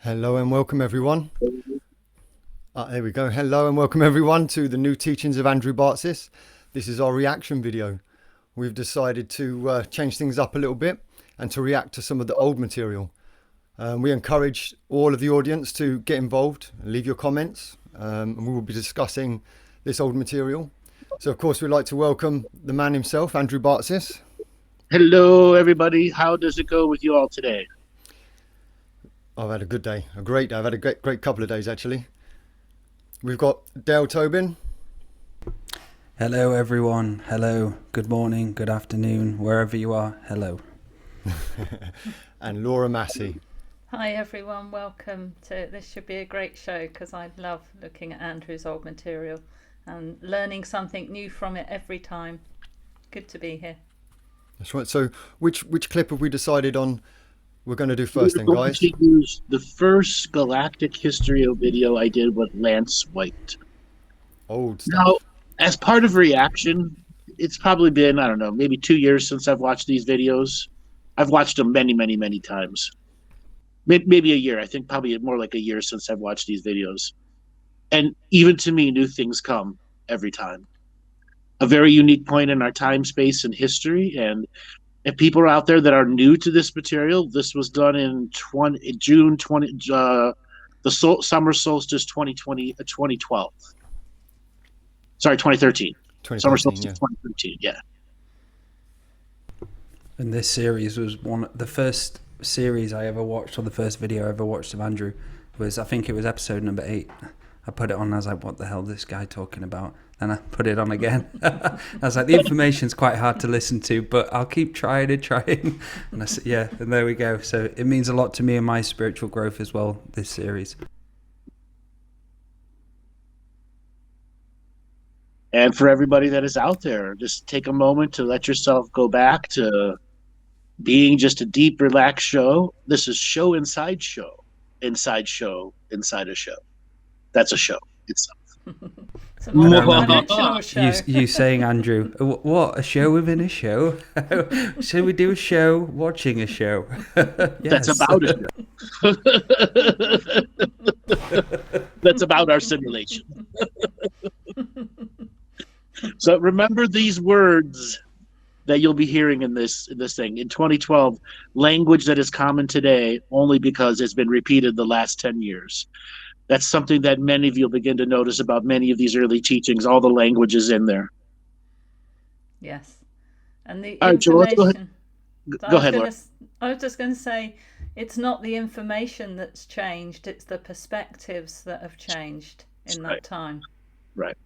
Hello and welcome everyone. There we go. Hello and welcome everyone to the new teachings of Andrew Bartzis. This is our reaction video. We've decided to change things up a little bit and to react to some of the old material. We encourage all of the audience to get involved, leave your comments, and we will be discussing this old material. So of course we'd like to welcome the man himself, Andrew Bartzis. Hello everybody, how does it go with you all today? I've had a good day, a great day. I've had a great couple of days actually. We've got Dale Tobin. Hello everyone. Hello. Good morning, good afternoon, wherever you are. Hello. And Laura Massey. Hi everyone, welcome to this. Should be a great show because I love looking at Andrew's old material and learning something new from it every time. Good to be here. That's right. So which clip have we decided on we're going to do first then, guys? We're going to use the first Galactic history video I did with Lance White. Old stuff. Now, as part of reaction, it's probably been, I don't know, maybe 2 years since I've watched these videos. I've watched them many, many, many times. Maybe a year. I think probably more like a year since I've watched these videos. And even to me, new things come every time. A very unique point in our time, space, and history. And if people are out there that are new to this material, this was done in June 20, summer solstice 2012. Sorry, 2013. Summer solstice 2013, yeah. And this series was the first series I ever watched, or the first video I ever watched of Andrew was, I think it was episode number 8. I put it on and I was like, what the hell is this guy talking about? And I put it on again. I was like, the information's quite hard to listen to, but I'll keep trying and trying. And I said, yeah, and there we go. So it means a lot to me and my spiritual growth as well, this series. And for everybody that is out there, just take a moment to let yourself go back to being just a deep, relaxed show. This is show inside show, inside show, inside a show. That's a show itself. It's a multi-dimensional show. You saying, Andrew, what, a show within a show? Should we do a show watching a show? Yes. That's about it. That's about our simulation. So remember these words that you'll be hearing in this thing. In 2012, language that is common today only because it's been repeated the last 10 years. That's something that many of you will begin to notice about many of these early teachings, all the languages in there. Yes. And the all right, information... Go ahead, Laura. I was just going to say, it's not the information that's changed, it's the perspectives that have changed in that time. Right.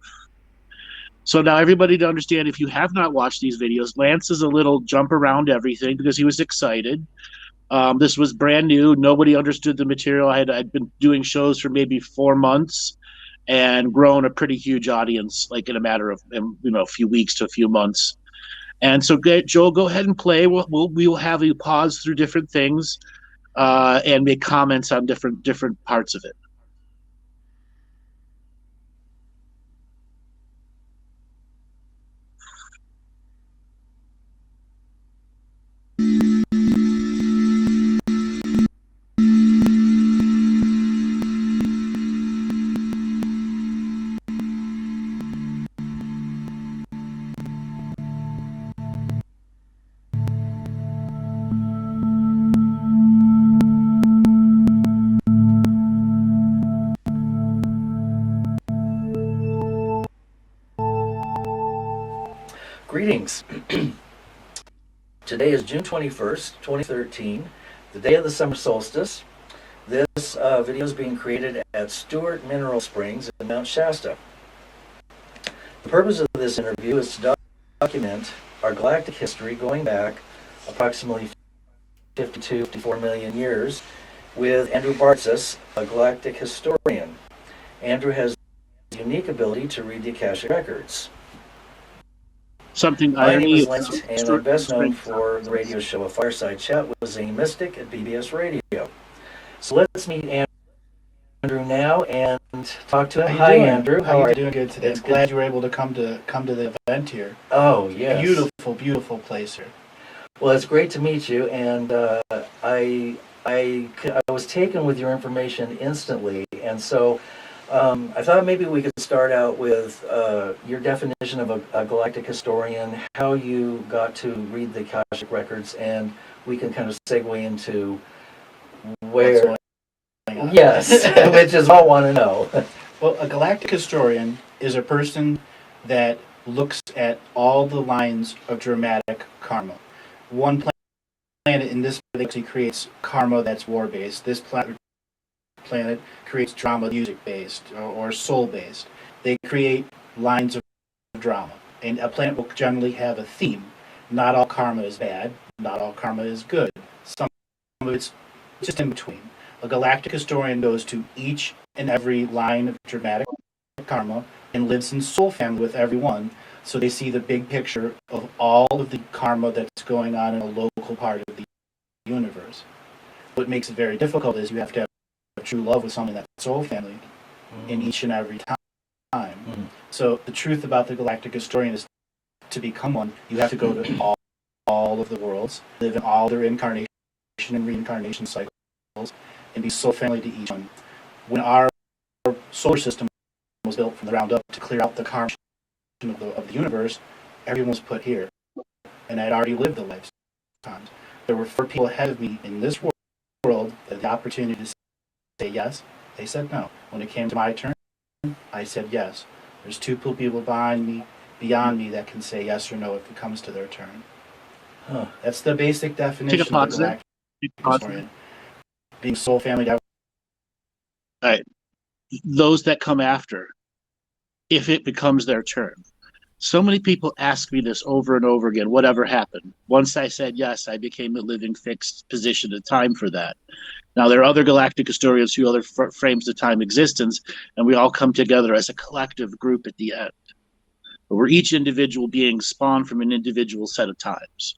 So now everybody to understand, if you have not watched these videos, Lance is a little jump around everything because he was excited. This was brand new. Nobody understood the material. I'd been doing shows for maybe 4 months and grown a pretty huge audience, like in a matter of a few weeks to a few months. And so, Joel, go ahead and play. We will have you pause through different things and make comments on different parts of it. Greetings. Today is June 21st, 2013, the day of the summer solstice. This video is being created at Stewart Mineral Springs in Mount Shasta. The purpose of this interview is to document our galactic history going back approximately 54 million years with Andrew Bartzis, a galactic historian. Andrew has the unique ability to read the Akashic records. My name is Lance, and I'm best known for the radio show A Fireside Chat with Zane Mystic at BBS Radio. So let's meet Andrew now and talk to him. Hi, Andrew. How are you doing? Good today. I'm glad you were able to come to the event here. Oh, yes. Beautiful place here. Well, it's great to meet you, and I I was taken with your information instantly, and so I thought maybe we could start out with your definition of a galactic historian, how you got to read the Akashic records, and we can kind of segue into where. Yes, which is all I want to know. Well, a galactic historian is a person that looks at all the lines of dramatic karma. One planet in this galaxy creates karma that's war-based. This planet creates drama music-based or soul-based. They create lines of drama. And a planet will generally have a theme. Not all karma is bad. Not all karma is good. Some of it's just in between. A galactic historian goes to each and every line of dramatic karma and lives in soul family with everyone, so they see the big picture of all of the karma that's going on in a local part of the universe. What makes it very difficult is you have to have true love with someone that's soul family in each and every time. So the truth about the galactic historian is to become one, you have to go to all of the worlds, live in all their incarnation and reincarnation cycles, and be soul family to each one. When our solar system was built from the ground up to clear out the karma of the universe, everyone was put here. And I'd already lived the lifetimes. There were 4 people ahead of me in this world that had the opportunity to say yes. They said no. When it came to my turn, I said yes. There's 2 people beyond me that can say yes or no if it comes to their turn. That's the basic definition of the galactic historian. Being soul family. All right. Those that come after, if it becomes their turn. So many people ask me this over and over again, whatever happened. Once I said yes, I became a living fixed position of time for that. Now, there are other galactic historians who other frames of time existence, and we all come together as a collective group at the end. But we're each individual being spawned from an individual set of times.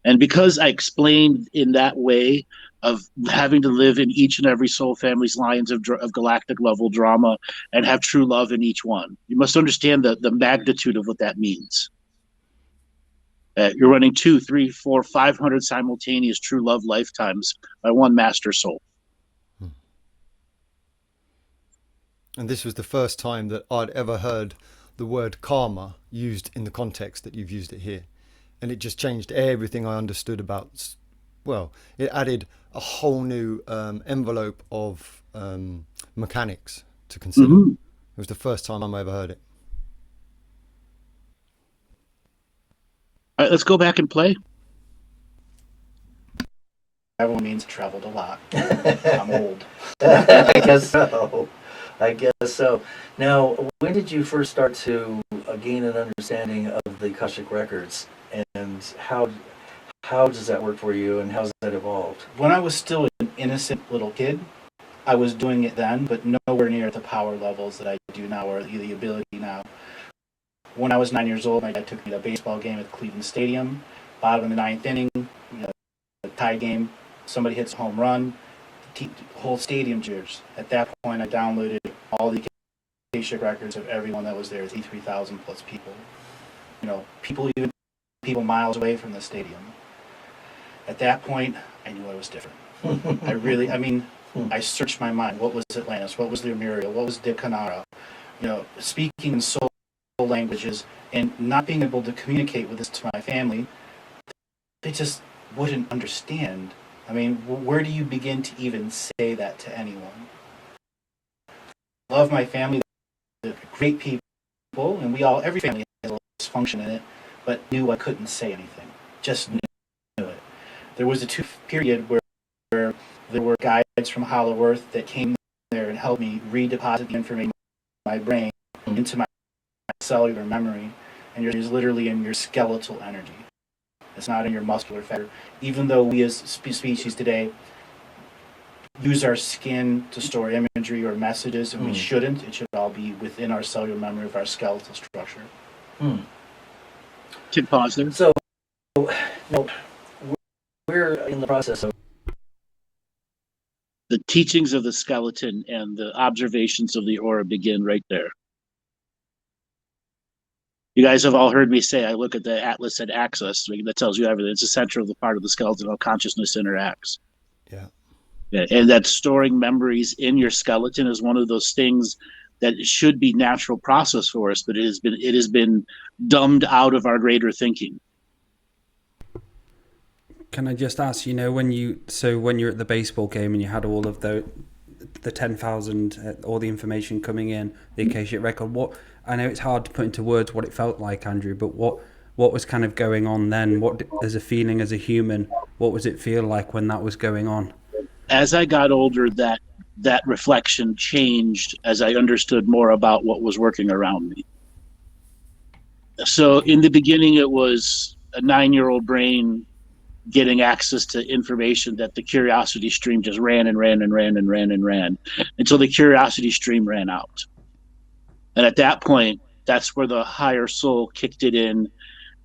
And because I explained in that way of having to live in each and every soul family's lines of galactic level drama and have true love in each one, you must understand the magnitude of what that means. You're running 2, 3, 4, 500 simultaneous true love lifetimes by one master soul. And this was the first time that I'd ever heard the word karma used in the context that you've used it here. And it just changed everything I understood about, well, it added a whole new envelope of mechanics to consider. It was the first time I ever heard it. All right, let's go back and play. Travel means traveled a lot. I'm old. I guess so. Now, when did you first start to gain an understanding of the Akashic records, and how does that work for you, and how's that evolved? When I was still an innocent little kid, I was doing it then, but nowhere near the power levels that I do now, or the ability now. When I was 9 years old, my dad took me to a baseball game at Cleveland Stadium. Bottom of the 9th inning, a tie game, somebody hits a home run, the whole stadium cheers. At that point, I downloaded all the Akashic records of everyone that was there, 3,000 plus people. People miles away from the stadium. At that point, I knew I was different. I searched my mind. What was Atlantis? What was Lemuria? What was Decanara? Speaking in soul languages and not being able to communicate with this to my family, they just wouldn't understand. I mean, where do you begin to even say that to anyone? I love my family. They're great people, and every family has a little dysfunction in it, but knew I couldn't say anything. Just knew it. There was a period where there were guides from Hollow Earth that came there and helped me redeposit the information in my brain into my cellular memory, and it is literally in your skeletal energy. It's not in your muscular fiber. Even though we as species today use our skin to store imagery or messages, and we shouldn't, it should all be within our cellular memory of our skeletal structure. Can pause there. So, we're in the process of the teachings of the skeleton and the observations of the aura begin right there. You guys have all heard me say I look at the atlas and axis. That tells you everything. It's the center of the part of the skeleton how consciousness interacts. Yeah. And that storing memories in your skeleton is one of those things that should be natural process for us, but it has been dumbed out of our greater thinking. Can I just ask, when you're at the baseball game and you had all of the 10,000, all the information coming in, the Akashic record, I know it's hard to put into words what it felt like, Andrew, but what was kind of going on then? As a feeling, as a human, what was it feel like when that was going on? As I got older, that reflection changed as I understood more about what was working around me. So in the beginning, it was a 9-year-old brain getting access to information that the curiosity stream just ran and ran and ran and ran and ran until the curiosity stream ran out. And at that point, that's where the higher soul kicked it in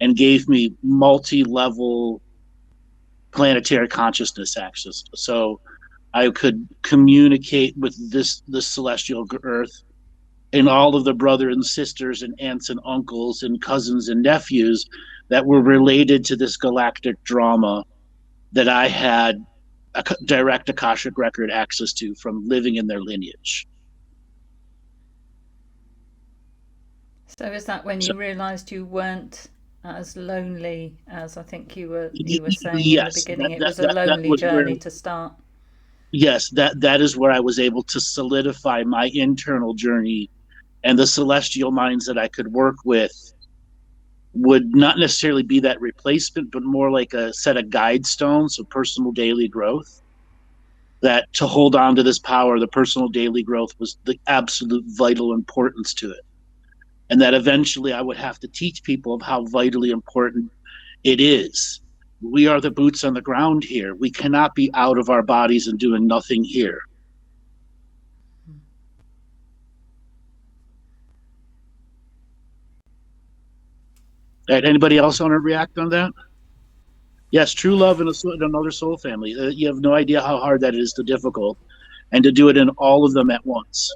and gave me multi-level planetary consciousness access. So I could communicate with this celestial earth and all of the brothers and sisters and aunts and uncles and cousins and nephews that were related to this galactic drama that I had a direct Akashic record access to from living in their lineage. So is that when you realized you weren't as lonely as I think you were saying Yes, in the beginning? It was a lonely journey to start. Yes, that is where I was able to solidify my internal journey, and the celestial minds that I could work with would not necessarily be that replacement, but more like a set of guide stones of personal daily growth. That to hold on to this power, the personal daily growth was the absolute vital importance to it. And that eventually I would have to teach people of how vitally important it is. We are the boots on the ground here. We cannot be out of our bodies and doing nothing here. Anybody else want to react on that? Yes, true love in another soul family. You have no idea how hard that is, to difficult, and to do it in all of them at once.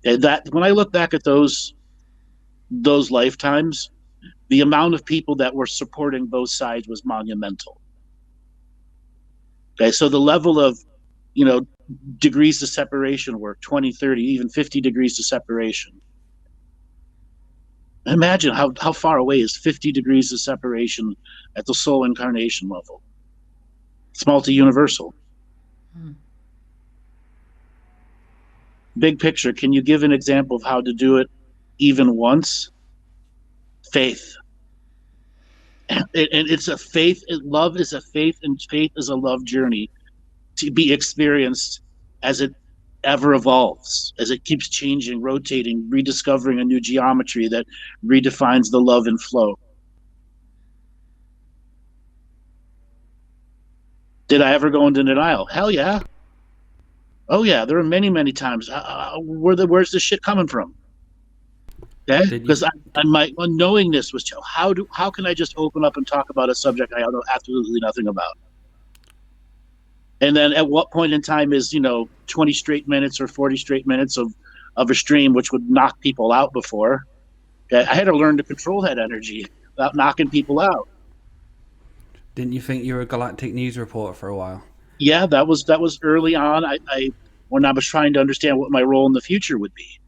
And that when I look back at those lifetimes, the amount of people that were supporting both sides was monumental. Okay, so the level of, degrees of separation were 20, 30, even 50 degrees of separation. Imagine how far away is 50 degrees of separation at the soul incarnation level. It's multi-universal. Big picture, can you give an example of how to do it even once? Faith. And it's a faith. Love is a faith, and faith is a love journey to be experienced as it ever evolves, as it keeps changing, rotating, rediscovering a new geometry that redefines the love and flow. Did I ever go into denial? Hell yeah. Oh yeah, there were many, many times. Where's this shit coming from? Okay, because my unknowingness was how can I just open up and talk about a subject I know absolutely nothing about? And then at what point in time is 20 straight minutes or 40 straight minutes of a stream, which would knock people out before? Okay, I had to learn to control that energy without knocking people out. Didn't you think you were a Galactic news reporter for a while? Yeah, that was early on. I when I was trying to understand what my role in the future would be,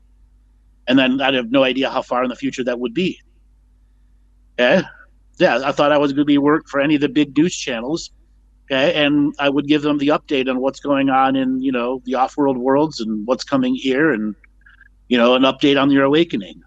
and then I'd have no idea how far in the future that would be. Okay, yeah, I thought I was going to be work for any of the big news channels. Okay, and I would give them the update on what's going on in the off-world worlds and what's coming here, and an update on your awakening.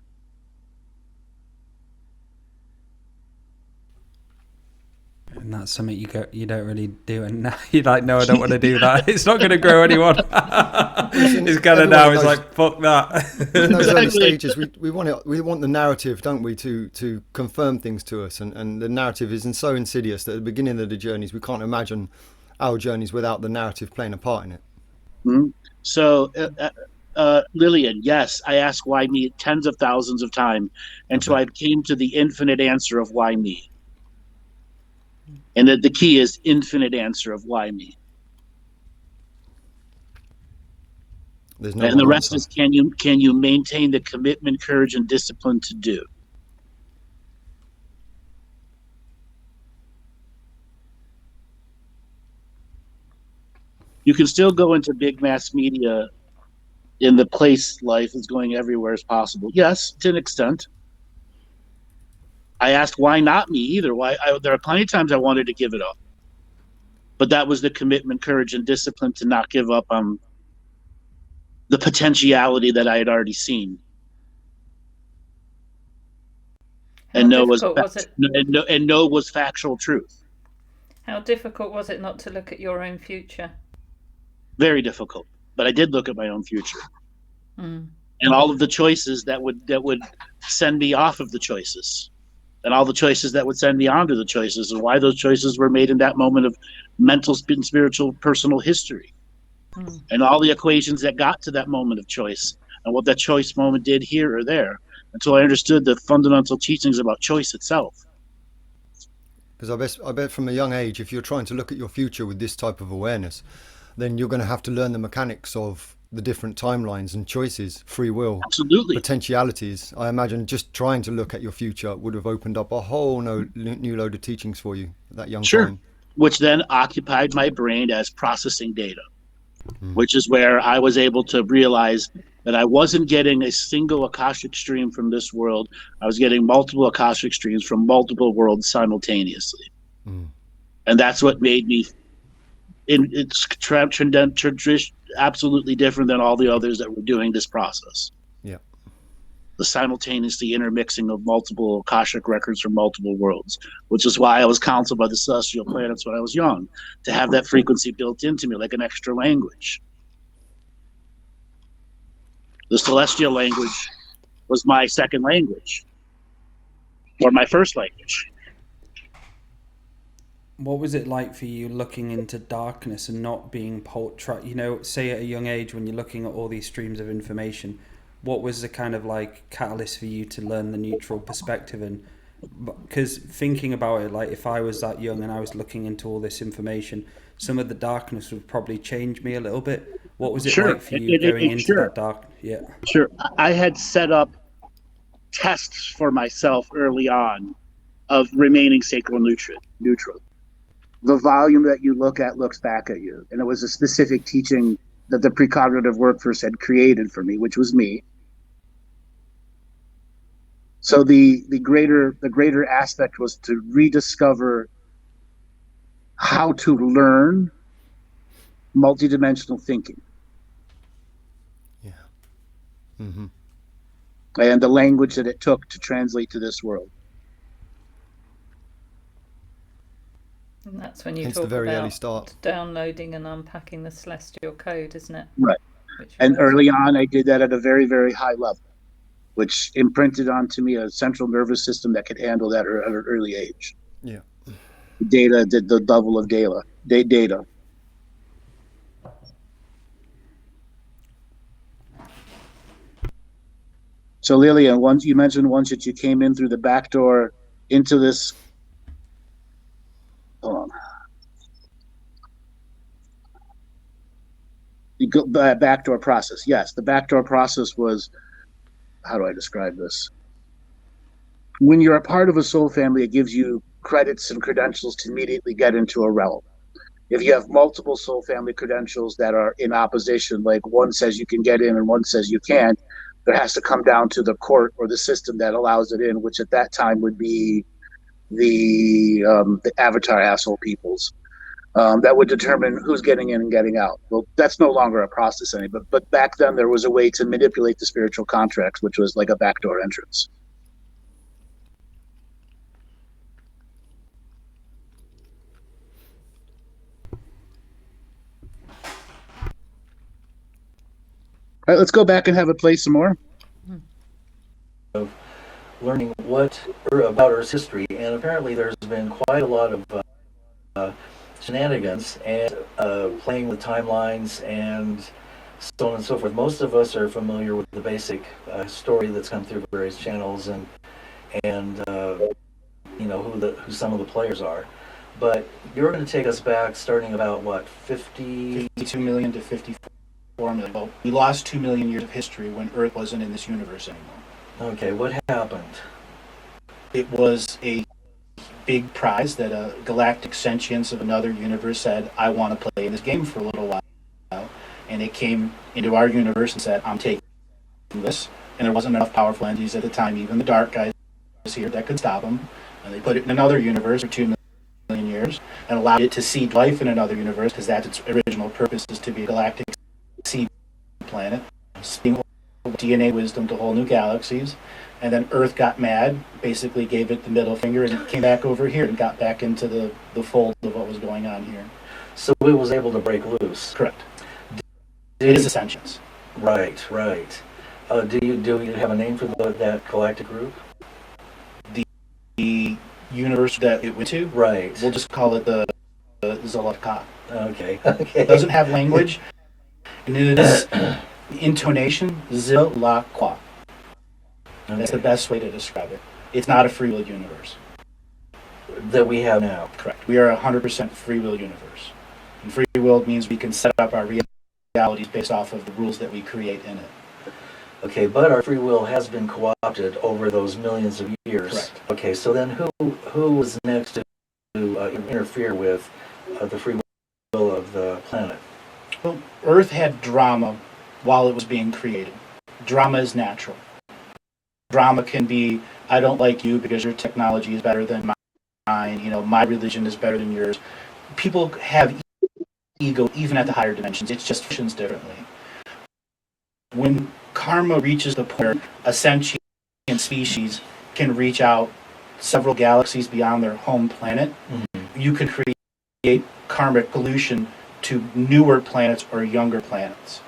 And that's something you don't really do, and now you're like, no, I don't want to do that. It's not going to grow anyone. It's kind of now. It's like, fuck that. In those early stages, we want the narrative, don't we, to confirm things to us, and the narrative is so insidious that at the beginning of the journeys, we can't imagine our journeys without the narrative playing a part in it. Mm-hmm. So, Lillian, yes, I asked why me tens of thousands of times until I came to the infinite answer of why me. And the key is infinite answer of why me. And the rest is can you maintain the commitment, courage, and discipline to do. You can still go into big mass media in the place life is going everywhere as possible. Yes, to an extent. I asked why not me either. There are plenty of times I wanted to give it up. But that was the commitment, courage, and discipline to not give up on the potentiality that I had already seen. How difficult was it? And know was factual truth. How difficult was it not to look at your own future? Very difficult. But I did look at my own future. Mm. And all of the choices that would send me off of the choices. And all the choices that would send me onto the choices, and why those choices were made in that moment of mental, spiritual, personal history. Mm. And all the equations that got to that moment of choice, and what that choice moment did here or there, until I understood the fundamental teachings about choice itself. Because I bet from a young age, if you're trying to look at your future with this type of awareness, then you're going to have to learn the mechanics of the different timelines and choices, free will, absolutely, potentialities. I imagine just trying to look at your future would have opened up a whole new load of teachings for you at that young time. Which then occupied my brain as processing data, which is where I was able to realize that I wasn't getting a single Akashic stream from this world. I was getting multiple Akashic streams from multiple worlds simultaneously. And that's what made me, it's absolutely different than all the others that were doing this process. Yeah. The simultaneously intermixing of multiple Akashic records from multiple worlds, which is why I was counseled by the celestial planets when I was young, to have that frequency built into me like an extra language. The celestial language was my second language, or my first language. What was it like for you looking into darkness and not being say at a young age when you're looking at all these streams of information, what was the kind of like catalyst for you to learn the neutral perspective? And because thinking about it, like if I was that young and I was looking into all this information, some of the darkness would probably change me a little bit. What was it like for you going into that dark? Yeah. Sure. I had set up tests for myself early on of remaining sacral neutral. The volume that you look at looks back at you. And it was a specific teaching that the precognitive workforce had created for me, which was me. So the greater aspect was to rediscover how to learn multidimensional thinking. Yeah. Mm-hmm. And the language that it took to translate to this world. And that's when you Hence talk the very about early start. downloading and unpacking the celestial code, isn't it? Right. And early on, I did that at a very, very high level, which imprinted onto me a central nervous system that could handle that at an early age. Yeah. Data did the double of data. So Lillian, once you mentioned that you came in through the back door into this. Hold on. You go backdoor process. Yes, the backdoor process was, how do I describe this? When you're a part of a soul family, it gives you credits and credentials to immediately get into a realm. If you have multiple soul family credentials that are in opposition, like one says you can get in and one says you can't, there has to come down to the court or the system that allows it in, which at that time would be the avatar asshole peoples. That would determine who's getting in and getting out. Well, that's no longer a process anymore. But back then there was a way to manipulate the spiritual contracts, which was like a backdoor entrance. All right, let's go back and have it play some more. Of learning about Earth's history, and apparently there's been quite a lot of shenanigans and playing with timelines and so on and so forth. Most of us are familiar with the basic story that's come through various channels and who some of the players are. But you're going to take us back starting about what, 52 million to 54 million. Well, we lost 2 million years of history when Earth wasn't in this universe anymore. Okay, what happened? It was a big prize that a galactic sentience of another universe said, I want to play in this game for a little while. and it came into our universe and said, I'm taking this. And there wasn't enough powerful entities at the time, even the dark guys here, that could stop them. And they put it in another universe for 2 million years and allowed it to seed life in another universe, because that's its original purpose, is to be a galactic seed planet, seeding DNA wisdom to whole new galaxies. And then Earth got mad, basically gave it the middle finger, and came back over here and got back into the fold of what was going on here. So it was able to break loose. Correct. It is a sentience. Right. Do you have a name for that galactic group? The universe that it went to, Right. we'll just call it the Zolaka. Okay. It doesn't have language, and it is intonation, Zilakwa. That's the best way to describe it. It's not a free will universe. That we have now. Correct. We are a 100% free will universe. And free will means we can set up our realities based off of the rules that we create in it. Okay, but our free will has been co-opted over those millions of years. Correct. Okay, so then who was next to interfere with the free will of the planet? Well, Earth had drama while it was being created. Drama is natural. Drama can be, I don't like you because your technology is better than mine, my religion is better than yours. People have ego even at the higher dimensions. It's just functions differently. When karma reaches the point where a sentient species can reach out several galaxies beyond their home planet, you can create karmic pollution to newer planets or younger planets.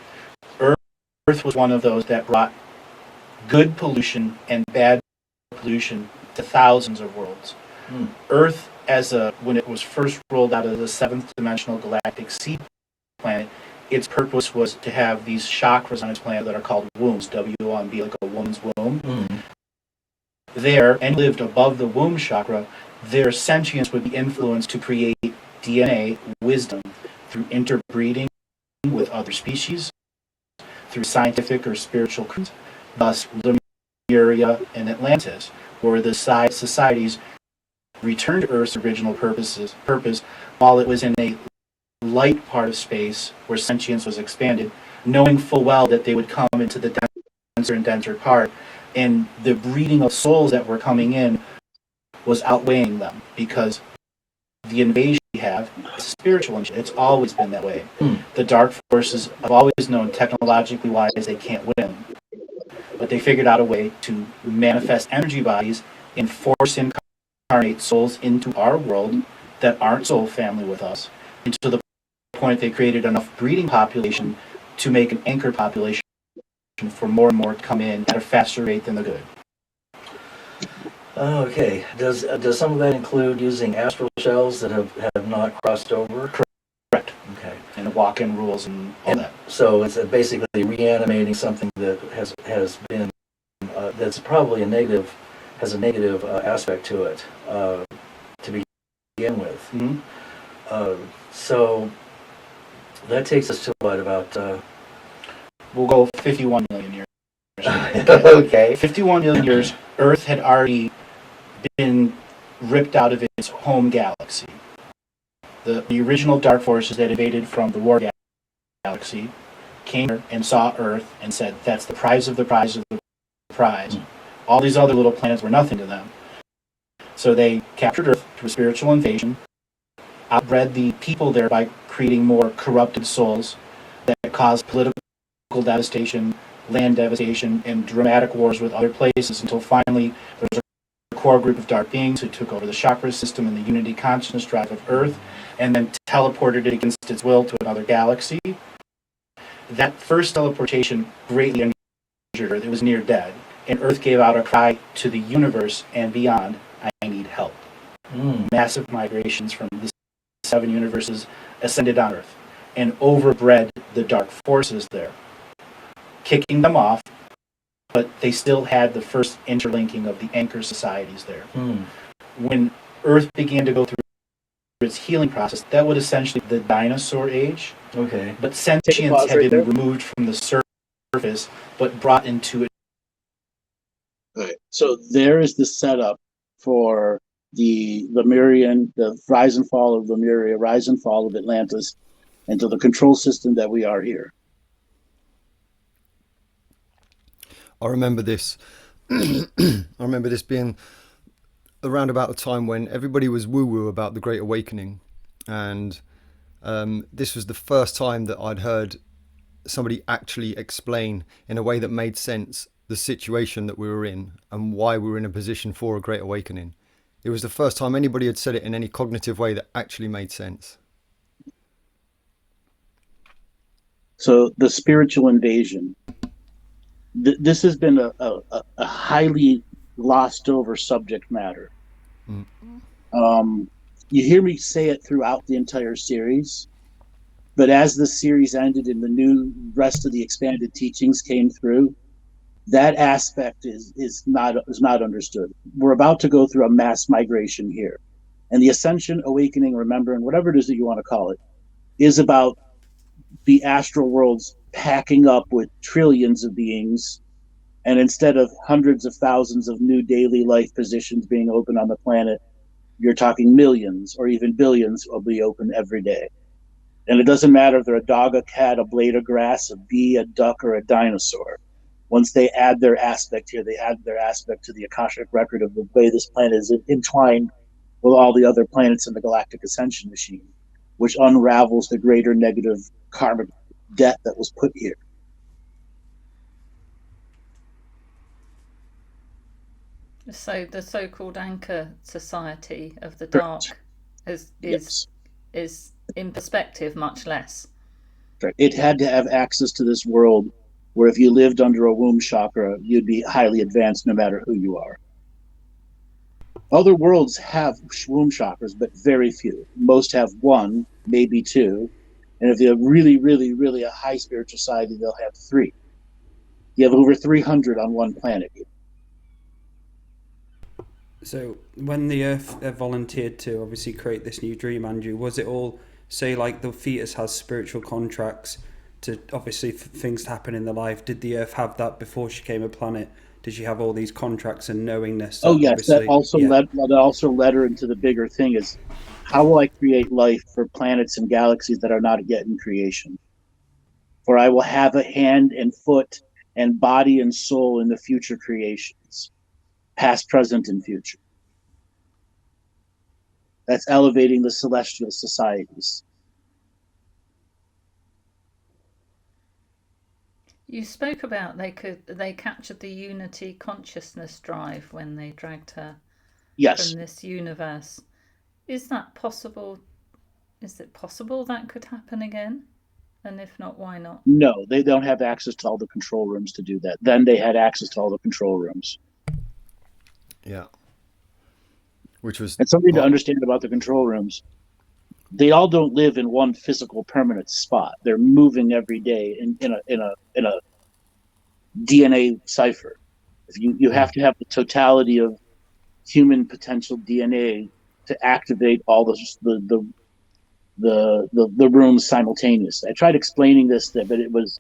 Earth was one of those that brought good pollution and bad pollution to thousands of worlds. Earth, when it was first rolled out of the seventh dimensional galactic seed planet, its purpose was to have these chakras on its planet that are called wombs, W-O-M-B, like a woman's womb. There, and lived above the womb chakra, their sentience would be influenced to create DNA wisdom through interbreeding with other species, through scientific or spiritual creeds. Thus, Lemuria and Atlantis, where the societies returned to Earth's original purpose while it was in a light part of space where sentience was expanded, knowing full well that they would come into the denser and denser part, and the breeding of souls that were coming in was outweighing them, because the invasion we have is spiritual invasion. It's always been that way. The dark forces have always known technologically wise they can't win, but they figured out a way to manifest energy bodies and force incarnate souls into our world that aren't soul family with us, and to the point they created enough breeding population to make an anchor population for more and more to come in at a faster rate than the good. Okay. Does some of that include using astral shells that have not crossed over? Correct. Okay. And the walk-in rules and all that. So it's basically reanimating something that has been that's probably has a negative aspect to it to begin with. So that takes us to what, about? We'll go 51 million years. Okay. 51 million years, Earth had already been ripped out of its home galaxy. The original dark forces that invaded from the war galaxy came here and saw Earth and said, that's the prize of the prize of the prize. All these other little planets were nothing to them. So they captured Earth through spiritual invasion, outbred the people there by creating more corrupted souls that caused political devastation, land devastation, and dramatic wars with other places, until finally there was a core group of dark beings who took over the chakra system and the unity consciousness drive of Earth, and then teleported it against its will to another galaxy. That first teleportation greatly injured Earth. It was near dead. And Earth gave out a cry to the universe and beyond, I need help. Massive migrations from the 7 universes ascended on Earth and overbred the dark forces there, kicking them off, but they still had the first interlinking of the anchor societies there. When Earth began to go through its healing process, that would essentially be the dinosaur age. Okay. But sentience had been removed from the surface, but brought into it. Okay. So there is the setup for the Lemurian, the rise and fall of Lemuria, rise and fall of Atlantis, and to the control system that we are here. I remember this. I remember this being around about the time when everybody was woo-woo about the Great Awakening, and this was the first time that I'd heard somebody actually explain in a way that made sense the situation that we were in and why we were in a position for a Great Awakening. It was the first time anybody had said it in any cognitive way that actually made sense. So the spiritual invasion. This has been a highly glossed over subject matter. You hear me say it throughout the entire series, but as the series ended and the new rest of the expanded teachings came through, that aspect is not understood. We're about to go through a mass migration here, and the ascension, awakening, remembering, whatever it is that you want to call it, is about the astral worlds packing up with trillions of beings, and instead of hundreds of thousands of new daily life positions being open on the planet, you're talking millions or even billions will be open every day. And it doesn't matter if they're a dog, a cat, a blade of grass, a bee, a duck, or a dinosaur. Once they add their aspect here, they add their aspect to the Akashic record of the way this planet is entwined with all the other planets in the Galactic Ascension machine, which unravels the greater negative karmic debt that was put here. So the so-called anchor society of the dark is in perspective much less. It had to have access to this world where if you lived under a womb chakra, you'd be highly advanced no matter who you are. Other worlds have womb chakras, but very few. Most have one, maybe two. And if they're really, really, really a high spiritual society, they'll have three. You have over 300 on one planet here. So when the Earth volunteered to obviously create this new dream, Andrew, was it all, say, like the fetus has spiritual contracts to obviously things happen in the life? Did the Earth have that before she became a planet? Did she have all these contracts and knowingness? Oh yes, that also led her into the bigger thing is, how will I create life for planets and galaxies that are not yet in creation? For I will have a hand and foot and body and soul in the future creations, past, present, and future. That's elevating the celestial societies. You spoke about they captured the unity consciousness drive when they dragged her Yes. from this universe. Is that possible? Is it possible that could happen again? And if not, why not? No, they don't have access to all the control rooms to do that. Then they had access to all the control rooms. Yeah. Which was... And something to understand about the control rooms, they all don't live in one physical permanent spot. They're moving every day in a DNA cipher. If you have to have the totality of human potential DNA to activate all the rooms simultaneously. I tried explaining this, but it was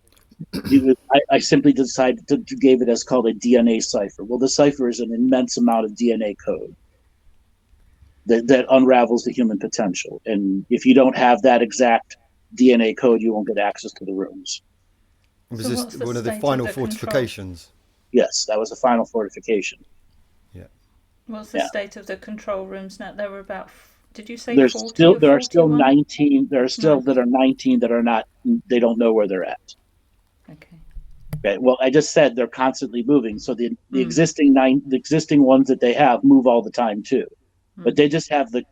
I simply decided to give it as called a DNA cipher. Well, the cipher is an immense amount of DNA code that unravels the human potential. And if you don't have that exact DNA code, you won't get access to the rooms. Was this one of the final fortifications? Yes, that was the final fortification. Yeah. What's the state of the control rooms now? There were about, did you say There's 40 still or there are still 41? 19. There are still that are 19 that are not. They don't know where they're at. Okay. Well, I just said they're constantly moving. So the existing ones that they have move all the time too. But they just have the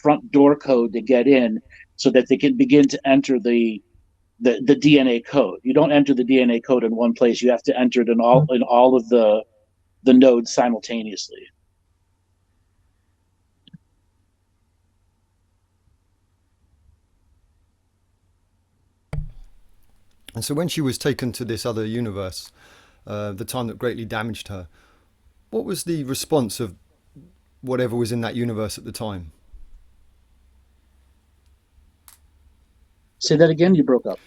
front door code to get in so that they can begin to enter the DNA code. You don't enter the DNA code in one place. You have to enter it in all of the nodes simultaneously. And so when she was taken to this other universe, the time that greatly damaged her, what was the response of whatever was in that universe at the time? Say that again, you broke up.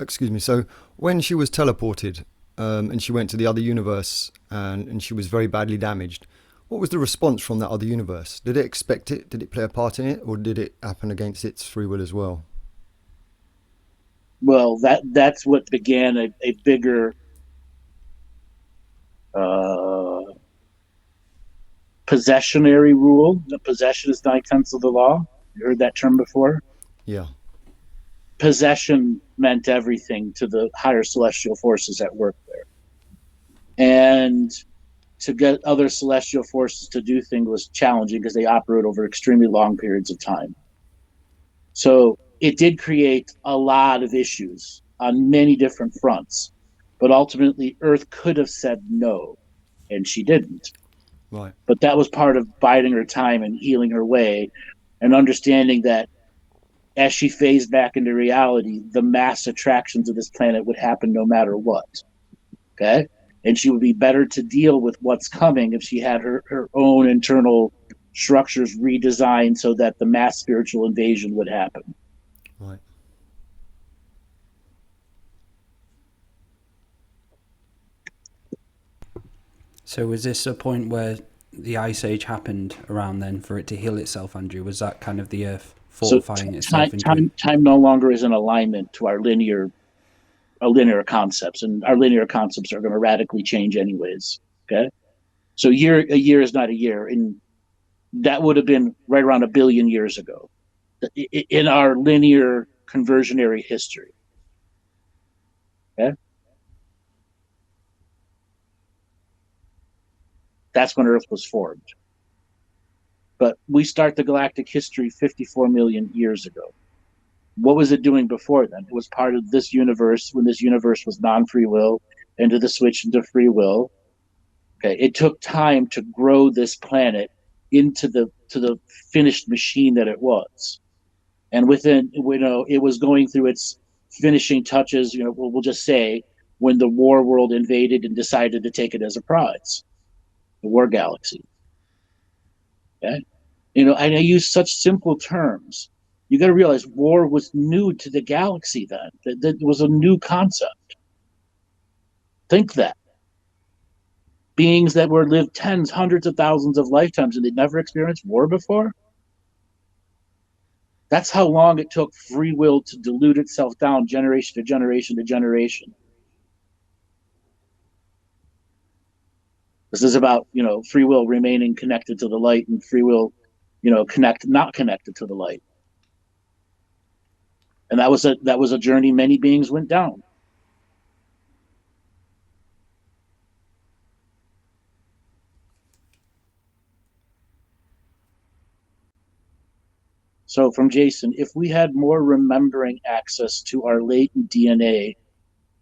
Excuse me. So when she was teleported and she went to the other universe and she was very badly damaged, what was the response from that other universe? Did it expect it? Did it play a part in it? Or did it happen against its free will as well? Well, that's what began a bigger possessionary rule. The possession is 9/10 of the law. You heard that term before? Yeah. Possession meant everything to the higher celestial forces at work there. And to get other celestial forces to do things was challenging because they operate over extremely long periods of time. So it did create a lot of issues on many different fronts. But ultimately, Earth could have said no, and she didn't. Right. But that was part of biding her time and healing her way and understanding that as she phased back into reality, the mass attractions of this planet would happen no matter what. Okay? And she would be better to deal with what's coming if she had her own internal structures redesigned so that the mass spiritual invasion would happen. Right. So was this a point where the Ice Age happened around then for it to heal itself, Andrew? Was that kind of the Earth fortifying itself? Time no longer is in alignment to our linear concepts, and our linear concepts are going to radically change anyways. Okay, so a year is not a year, and that would have been right around 1 billion years ago in our linear conversionary history. Okay, that's when Earth was formed. But we start the galactic history 54 million years ago. What was it doing before then? It was part of this universe when this universe was non-free will, into the switch into free will. Okay, it took time to grow this planet into the finished machine that it was, and within, it was going through its finishing touches. We'll just say when the war world invaded and decided to take it as a prize, the war galaxy. Okay, and I use such simple terms. You got to realize war was new to the galaxy then. That was a new concept. Think that. Beings that were lived tens, hundreds of thousands of lifetimes and they'd never experienced war before? That's how long it took free will to dilute itself down generation to generation to generation. This is about, free will remaining connected to the light and free will, not connected to the light. And that was a journey many beings went down. So from Jason, if we had more remembering access to our latent DNA,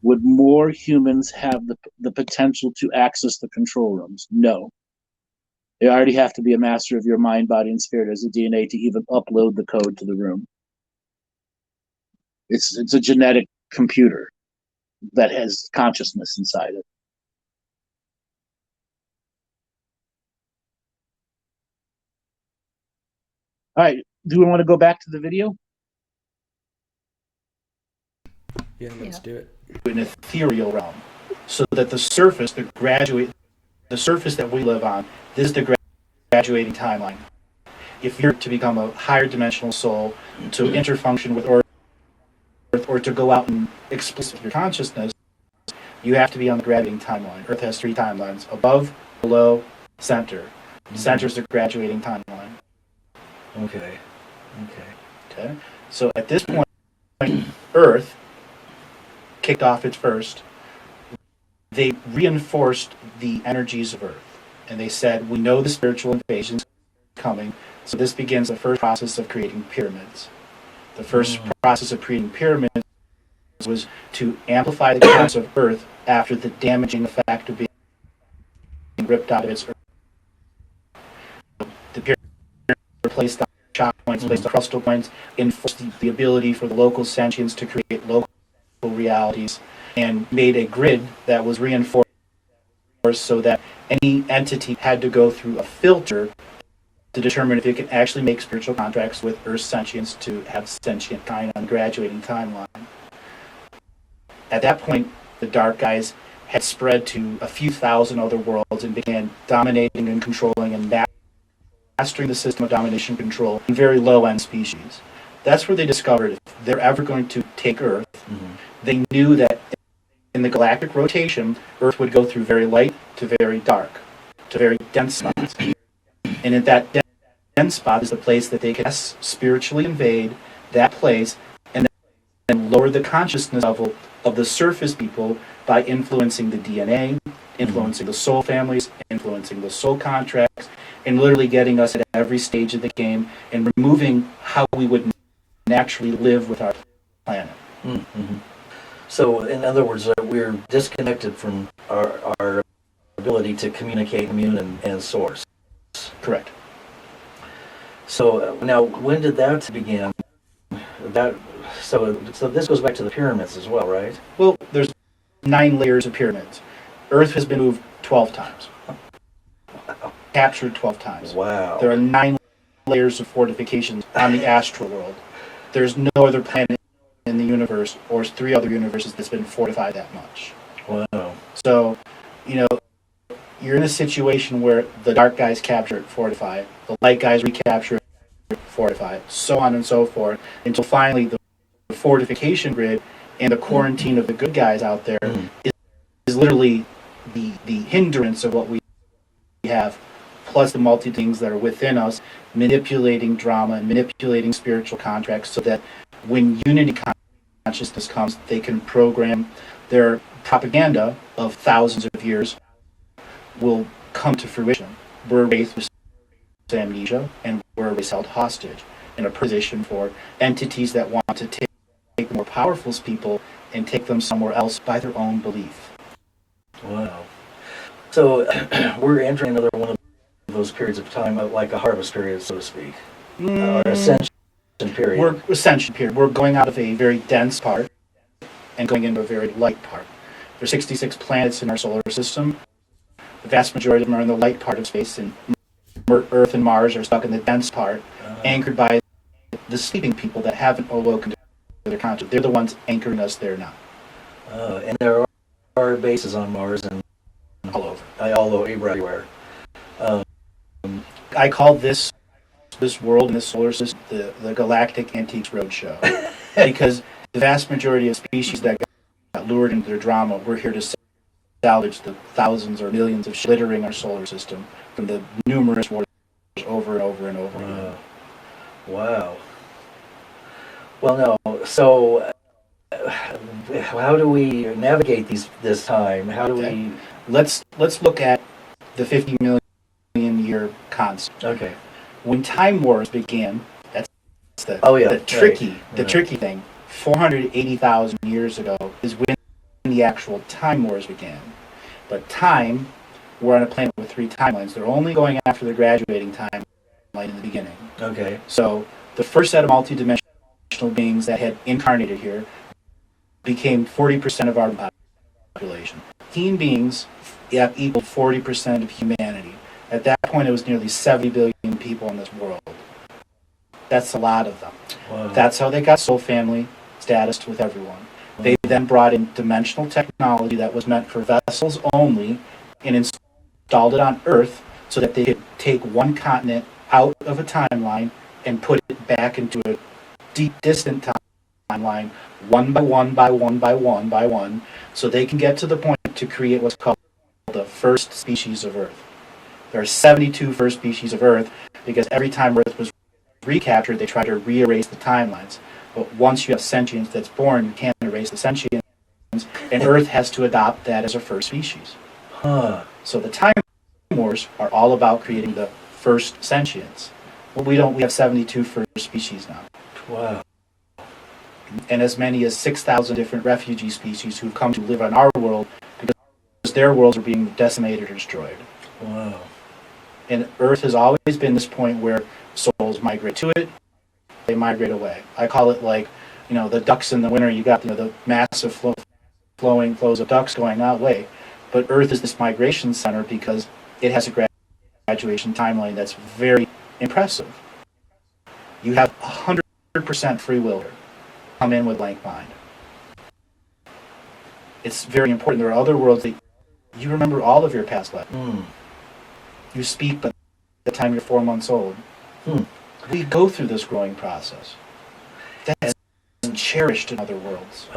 would more humans have the potential to access the control rooms? No. You already have to be a master of your mind, body, and spirit as a DNA to even upload the code to the room. It's a genetic computer that has consciousness inside it. All right, do we want to go back to the video? Yeah, let's do it. An ethereal realm, so that the surface that we live on, this is the graduating timeline. If you're to become a higher dimensional soul, to interfunction with Earth, or to go out and explicit your consciousness, you have to be on the graduating timeline. Earth has 3 timelines: above, below, center. Center is the graduating timeline. Okay. So at this point, Earth kicked off its first. They reinforced the energies of Earth, and they said, we know the spiritual invasion is coming, so this begins the first process of creating pyramids. The first process of creating pyramids was to amplify the currents of Earth after the damaging effect of being ripped out of its Earth. The pyramids were placed on shock points, placed on crustal points, enforced the ability for the local sentients to create local realities, and made a grid that was reinforced so that any entity had to go through a filter to determine if it can actually make spiritual contracts with Earth sentients to have sentient kind on the graduating timeline. At that point, the dark guys had spread to a few thousand other worlds and began dominating and controlling and mastering the system of domination control in very low-end species. That's where they discovered if they're ever going to take Earth, they knew that in the galactic rotation, Earth would go through very light to very dark, to very dense spots. And at that den spot is the place that they can spiritually invade that place and then lower the consciousness level of the surface people by influencing the DNA, influencing the soul families, influencing the soul contracts, and literally getting us at every stage of the game and removing how we would naturally live with our planet. Mm-hmm. So, in other words, we're disconnected from our ability to communicate, commune, and source. Correct. So now, when did that begin? So this goes back to the pyramids as well, right? Well, there's 9 layers of pyramids. Earth has been moved 12 times. Captured 12 times. Wow. There are 9 layers of fortifications on the astral world. There's no other planet in the universe or 3 other universes that's been fortified that much. Wow. So, you're in a situation where the dark guys capture it, fortify it, the light guys recapture it, fortify it, so on and so forth, until finally the fortification grid and the quarantine of the good guys out there is literally the hindrance of what we have, plus the multi things that are within us, manipulating drama and manipulating spiritual contracts so that when unity consciousness comes, they can program their propaganda of thousands of years will come to fruition. We're raised with amnesia, and we're raised held hostage in a position for entities that want to take more powerful people and take them somewhere else by their own belief. Wow. So we're entering another one of those periods of time, like a harvest period, so to speak, or ascension period. We're ascension period. We're going out of a very dense part and going into a very light part. There's 66 planets in our solar system. The vast majority of them are in the light part of space, and Earth and Mars are stuck in the dense part, anchored by the sleeping people that haven't awoken to their consciousness. They're the ones anchoring us there now. And there are bases on Mars and All over. all over, everywhere. I call this world and this solar system the Galactic Antiques Roadshow, because the vast majority of species that got lured into their drama, we're here to salvage the thousands or millions of ships littering our solar system from the numerous wars over and over and over again. Wow. Well, no. So, how do we navigate this time? How do we? Let's look at the 50 million year concept. Okay. When time wars began, that's the tricky thing. 480,000 years ago is when the actual time wars began. But time, we're on a planet with 3 timelines. They're only going after the graduating timeline in the beginning. Okay. So the first set of multidimensional beings that had incarnated here became 40% of our population. Teen beings equaled 40% of humanity. At that point, it was nearly 70 billion people in this world. That's a lot of them. Wow. That's how they got soul family status with everyone. They then brought in dimensional technology that was meant for vessels only and installed it on Earth so that they could take one continent out of a timeline and put it back into a deep, distant timeline, one by one by one by one by one, so they can get to the point to create what's called the first species of Earth. There are 72 first species of Earth because every time Earth was recaptured, they tried to re-erase the timelines. But once you have sentience that's born, you can't erase the sentience, and Earth has to adopt that as a first species. So the time wars are all about creating the first sentience. Well, we have 72 first species now. Wow. And as many as 6,000 different refugee species who've come to live on our world because their worlds are being decimated or destroyed. Wow. And Earth has always been this point where souls migrate to it, they migrate away. I call it like, the ducks in the winter, you got the massive flowing flows of ducks going that way. But Earth is this migration center because it has a graduation timeline that's very impressive. You have 100% free will come in with blank mind. It's very important. There are other worlds that you remember all of your past life. You speak by the time you're 4 months old. We go through this growing process. That's cherished in other worlds.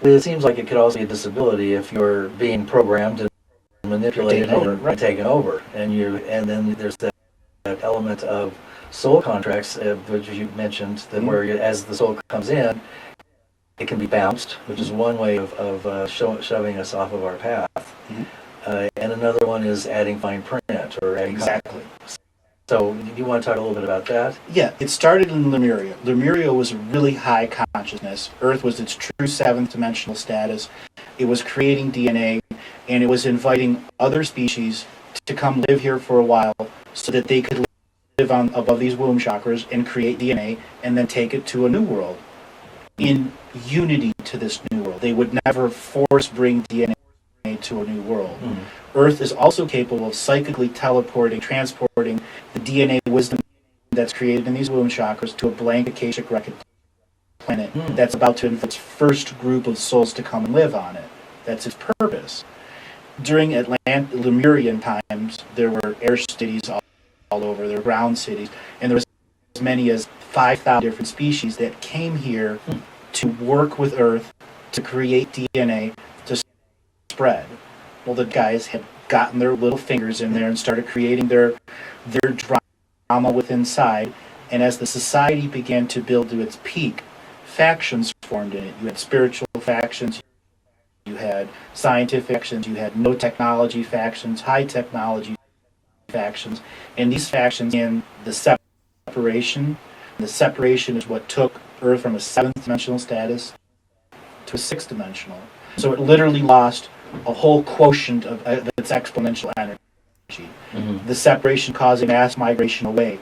It seems like it could also be a disability if you're being programmed and manipulated Taken over, and right. taken over. And then there's that element of soul contracts, which you mentioned, that Mhm. where as the soul comes in, it can be bounced, which is one way of shoving us off of our path. Mhm. And another one is adding fine print or adding Exactly. So, do you want to talk a little bit about that? Yeah, it started in Lemuria. Lemuria was a really high consciousness. Earth was its true seventh dimensional status. It was creating DNA, and it was inviting other species to come live here for a while so that they could live on above these womb chakras and create DNA and then take it to a new world in unity to this new world. They would never force bring DNA to a new world. Earth is also capable of psychically transporting the DNA wisdom that's created in these womb chakras to a blank Akashic record planet that's about to invite its first group of souls to come and live on it. That's its purpose. During Lemurian times, there were air cities all over, there were ground cities, and there was as many as 5,000 different species that came here to work with Earth to create DNA to spread. Well, the guys had gotten their little fingers in there and started creating their drama within inside, and as the society began to build to its peak, factions formed in it. You had spiritual factions, you had scientific factions, you had no technology factions, high technology factions, and these factions in the separation. The separation is what took Earth from a seventh dimensional status to a sixth dimensional. So it literally lost a whole quotient of its exponential energy. The separation causing mass migration away.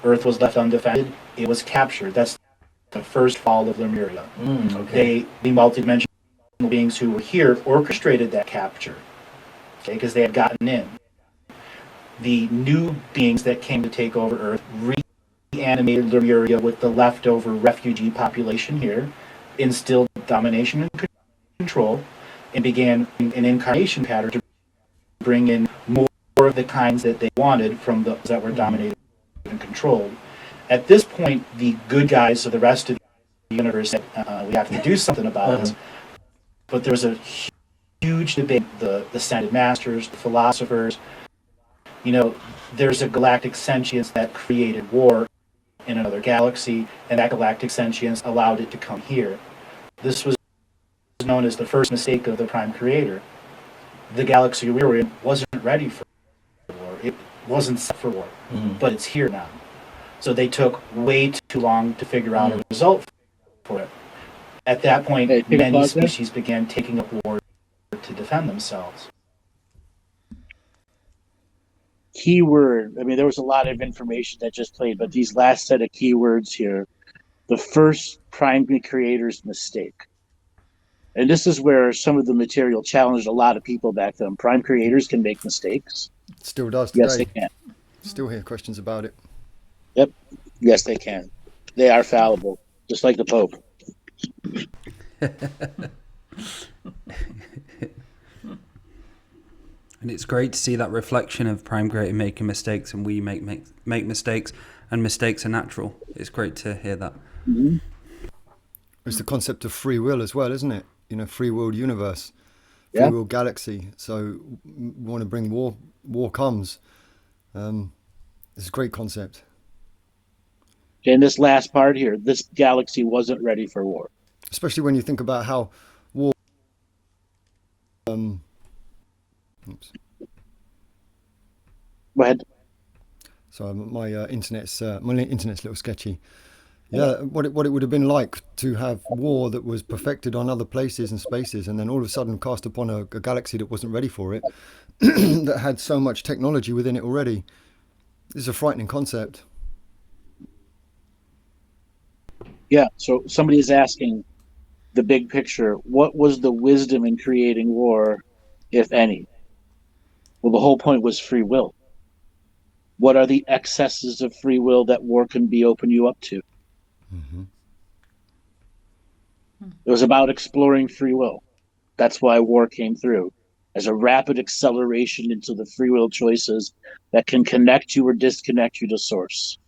Earth was left undefended. It was captured. That's the first fall of Lemuria. Okay. The multidimensional beings who were here orchestrated that capture, okay, because they had gotten in. The new beings that came to take over Earth reanimated Lemuria with the leftover refugee population here, instilled domination and control, and began an incarnation pattern to bring in more of the kinds that they wanted from those that were dominated and controlled. At this point, the good guys of the rest of the universe said, we have to do something about this. But there's a huge debate, the ascended masters, the philosophers. You know, there's a galactic sentience that created war in another galaxy, and that galactic sentience allowed it to come here. This was known as the first mistake of the Prime Creator. The galaxy we were in wasn't ready for war. It wasn't set for war, but it's here now. So they took way too long to figure out a result for it. At that point, many species began taking up war to defend themselves. Keyword. I mean, there was a lot of information that just played, but these last set of keywords here, the first Prime Creator's mistake. And this is where some of the material challenged a lot of people back then. Prime Creators can make mistakes. Still does today. Yes, they can. Still hear questions about it. Yep. Yes, they can. They are fallible, just like the Pope. And it's great to see that reflection of Prime Creator making mistakes, and we make mistakes, and mistakes are natural. It's great to hear that. Mm-hmm. It's the concept of free will as well, isn't it? You know, free willed universe, free will galaxy. So we want to bring war. War comes. It's a great concept. And this last part here, this galaxy wasn't ready for war. Especially when you think about how war. Oops. Go ahead. So my internet's a little sketchy. Yeah, what it would have been like to have war that was perfected on other places and spaces, and then all of a sudden cast upon a galaxy that wasn't ready for it, that had so much technology within it already. This is a frightening concept. Yeah, so somebody is asking the big picture, what was the wisdom in creating war, if any? Well, the whole point was free will. What are the excesses of free will that war can open you up to? Mm-hmm. It was about exploring free will. That's why war came through, as a rapid acceleration into the free will choices that can connect you or disconnect you to source.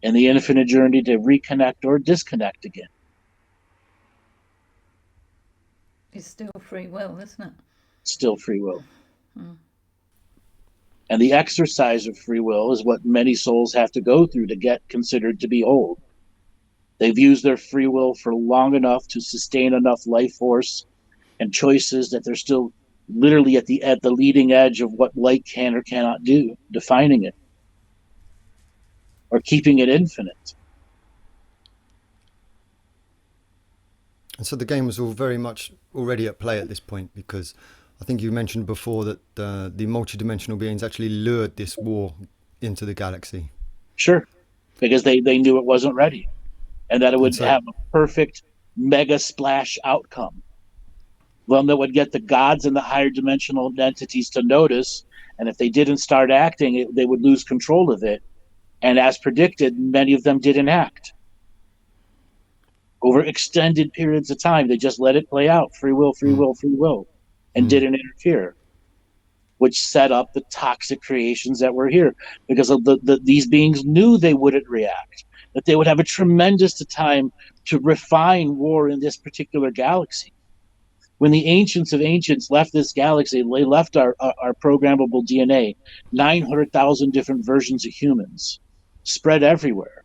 And the infinite journey to reconnect or disconnect again. It's still free will, isn't it? Still free will. And the exercise of free will is what many souls have to go through to get considered to be old. They've used their free will for long enough to sustain enough life force and choices that they're still literally at the leading edge of what light can or cannot do, defining it or keeping it infinite. And so the game was all very much already at play at this point, because I think you mentioned before that the multidimensional beings actually lured this war into the galaxy. Sure, because they knew it wasn't ready, and that it would have a perfect mega splash outcome. One that would get the gods and the higher dimensional entities to notice, and if they didn't start acting, they would lose control of it. And as predicted, many of them didn't act. Over extended periods of time, they just let it play out. Free will, free will, free will. And didn't interfere, which set up the toxic creations that were here. Because of these beings knew they wouldn't react, that they would have a tremendous time to refine war in this particular galaxy. When the ancients of ancients left this galaxy, they left our programmable DNA, 900,000 different versions of humans spread everywhere.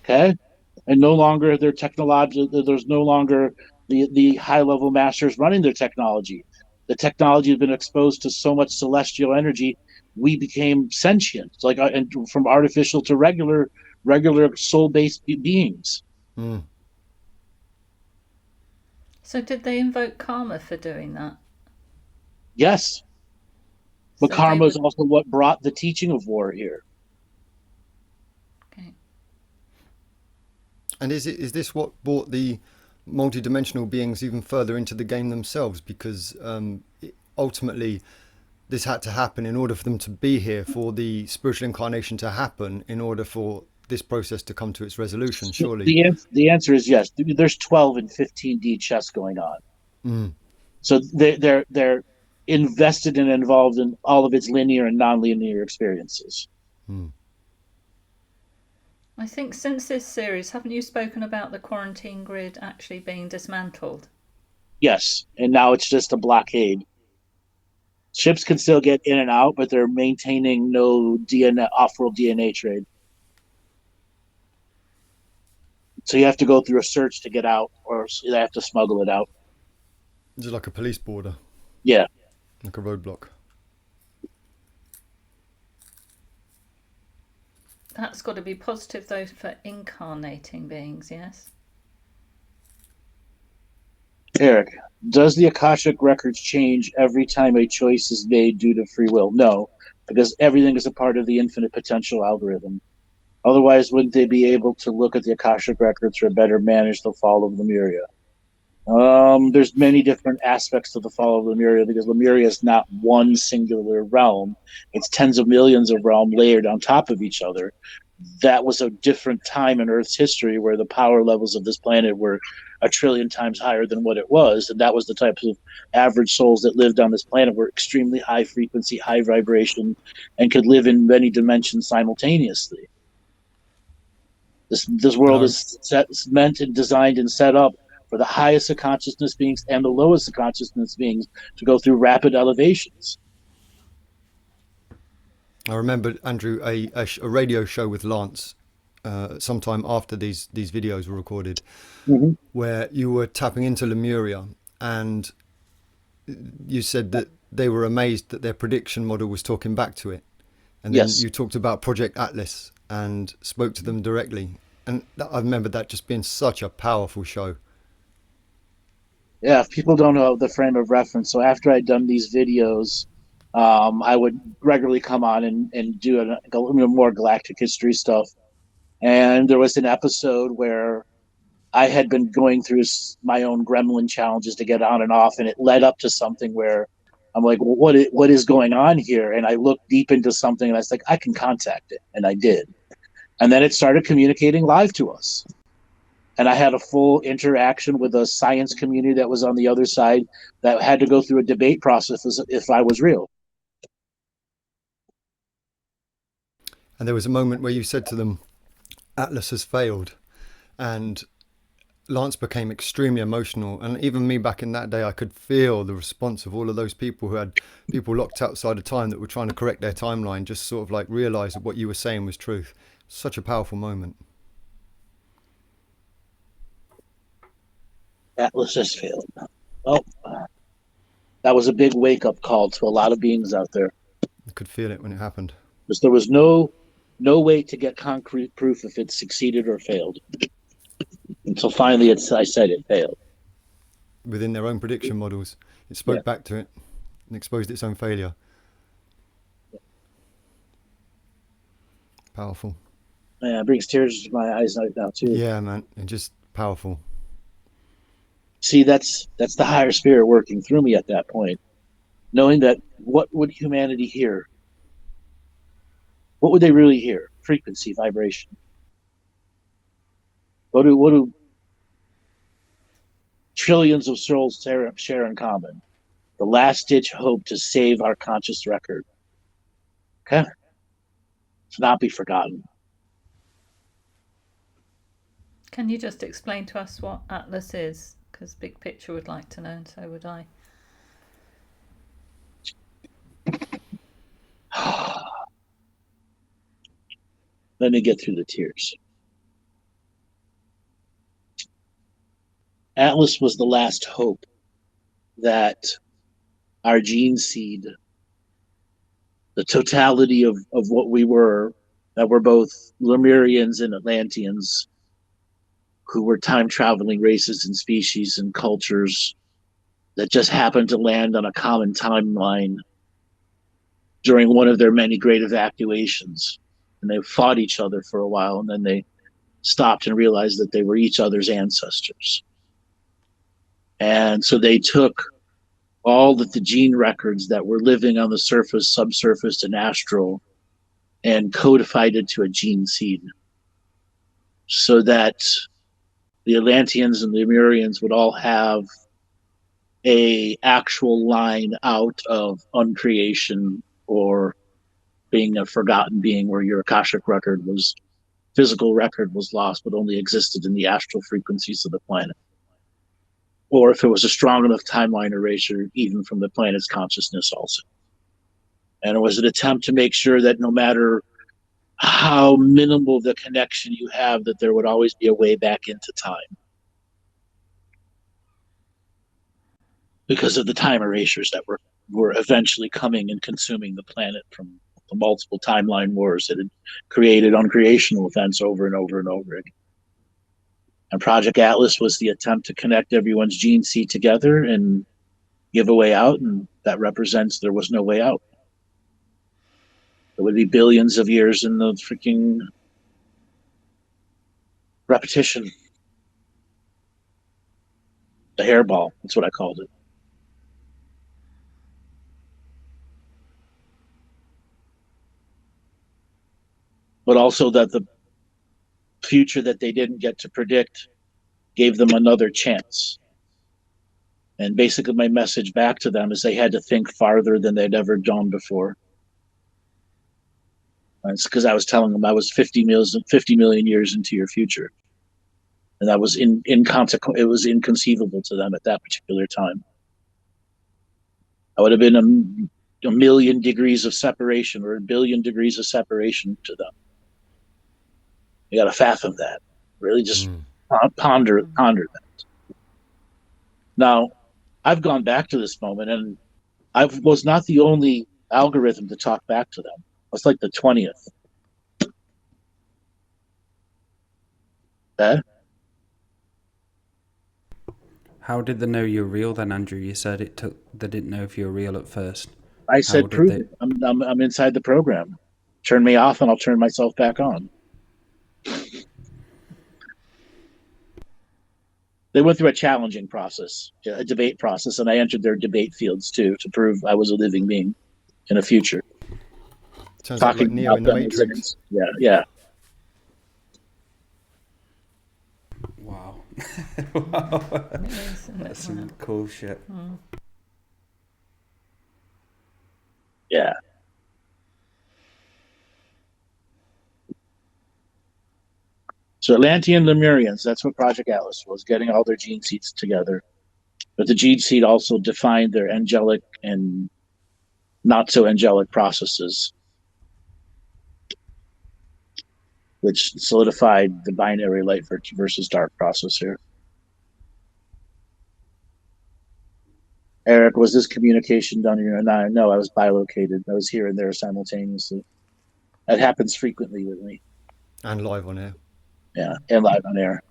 Okay? And no longer their technology, there's no longer the high-level masters running their technology. The technology has been exposed to so much celestial energy, we became sentient, like and from artificial to regular soul-based beings. So did they invoke karma for doing that? Yes. But So karma is also what brought the teaching of war here. Okay. And is this what brought the multidimensional beings even further into the game themselves? Because ultimately this had to happen in order for them to be here, for the spiritual incarnation to happen, in order for this process to come to its resolution, surely. The answer is yes. There's 12 and 15D chess going on. So they're invested and involved in all of its linear and non-linear experiences. I think since this series, haven't you spoken about the quarantine grid actually being dismantled? Yes, and now it's just a blockade. Ships can still get in and out, but they're maintaining no DNA, off-world DNA trade. So you have to go through a search to get out, or they have to smuggle it out. Is it like a police border? Yeah. Like a roadblock? That's got to be positive, though, for incarnating beings, yes? Eric, does the Akashic Records change every time a choice is made due to free will? No, because everything is a part of the infinite potential algorithm. Otherwise, wouldn't they be able to look at the Akashic Records or better manage the fall of Lemuria? There's many different aspects to the fall of Lemuria, because Lemuria is not one singular realm. It's tens of millions of realms layered on top of each other. That was a different time in Earth's history where the power levels of this planet were a trillion times higher than what it was. And that was the types of average souls that lived on this planet were extremely high frequency, high vibration, and could live in many dimensions simultaneously. This world is meant and designed and set up for the highest of consciousness beings and the lowest of consciousness beings to go through rapid elevations. I remember, Andrew, a radio show with Lance sometime after these videos were recorded, where you were tapping into Lemuria, and you said that they were amazed that their prediction model was talking back to it. And then you talked about Project Atlas and spoke to them directly. And I remember that just being such a powerful show. Yeah, if people don't know the frame of reference, so after I'd done these videos, I would regularly come on and do more Galactic history stuff. And there was an episode where I had been going through my own gremlin challenges to get on and off, and it led up to something where I'm like, well, what is going on here? And I looked deep into something, and I was like, I can contact it, and I did. And then it started communicating live to us. And I had a full interaction with a science community that was on the other side that had to go through a debate process as if I was real. And there was a moment where you said to them, Atlas has failed. And Lance became extremely emotional, and even me back in that day, I could feel the response of all of those people who had people locked outside of time that were trying to correct their timeline, just sort of like realize that what you were saying was truth. Such a powerful moment. Atlas has failed. Oh, that was a big wake-up call to a lot of beings out there, I could feel it when it happened. because there was no way to get concrete proof if it succeeded or failed. Until finally, I said it failed. Within their own prediction models, it spoke back to it and exposed its own failure. Powerful. Yeah, it brings tears to my eyes right now too. Yeah, man, and just powerful. See, that's the higher spirit working through me at that point, knowing that what would humanity hear? What would they really hear? Frequency, vibration. What do trillions of souls share in common? The last ditch hope to save our conscious record. Okay? To not be forgotten. Can you just explain to us what Atlas is? Because Big Picture would like to know, and so would I. Let me get through the tears. Atlas was the last hope that our gene seed, the totality of what we were, that were both Lemurians and Atlanteans, who were time-traveling races and species and cultures that just happened to land on a common timeline during one of their many great evacuations. And they fought each other for a while, and then they stopped and realized that they were each other's ancestors. And so they took all of the gene records that were living on the surface, subsurface, and astral, and codified it to a gene seed, so that the Atlanteans and the Lemurians would all have a actual line out of uncreation or being a forgotten being, where your Akashic record was, physical record was lost, but only existed in the astral frequencies of the planet. Or if it was a strong enough timeline erasure, even from the planet's consciousness also. And it was an attempt to make sure that no matter how minimal the connection you have, that there would always be a way back into time. Because of the time erasures that were eventually coming and consuming the planet from the multiple timeline wars that had created uncreational events over and over and over again. And Project Atlas was the attempt to connect everyone's gene seed together and give a way out, and that represents there was no way out. There would be billions of years in the freaking repetition. The hairball, that's what I called it. But also that the future that they didn't get to predict gave them another chance. And basically my message back to them is they had to think farther than they'd ever done before. And it's because I was telling them I was 50 million years into your future. And that was it was inconceivable to them at that particular time. I would have been a million degrees of separation, or a billion degrees of separation to them. You got to fathom that. Really just ponder that. Now, I've gone back to this moment, and I was not the only algorithm to talk back to them. I was like the 20th. Okay? How did they know you're real then, Andrew? You said they didn't know if you were real at first. I said, prove it. I'm inside the program. Turn me off and I'll turn myself back on. They went through a challenging process, a debate process, and I entered their debate fields too, to prove I was a living being in a future. Sounds like Neo in the Matrix. Yeah. Wow. Wow. That's some cool shit. Yeah. So Atlantean Lemurians, that's what Project Atlas was, getting all their gene seeds together. But the gene seed also defined their angelic and not so angelic processes, which solidified the binary light versus dark process here. Eric, was this communication done here? No, I was bilocated. I was here and there simultaneously. That happens frequently with me. And live on air. Yeah, and live on air.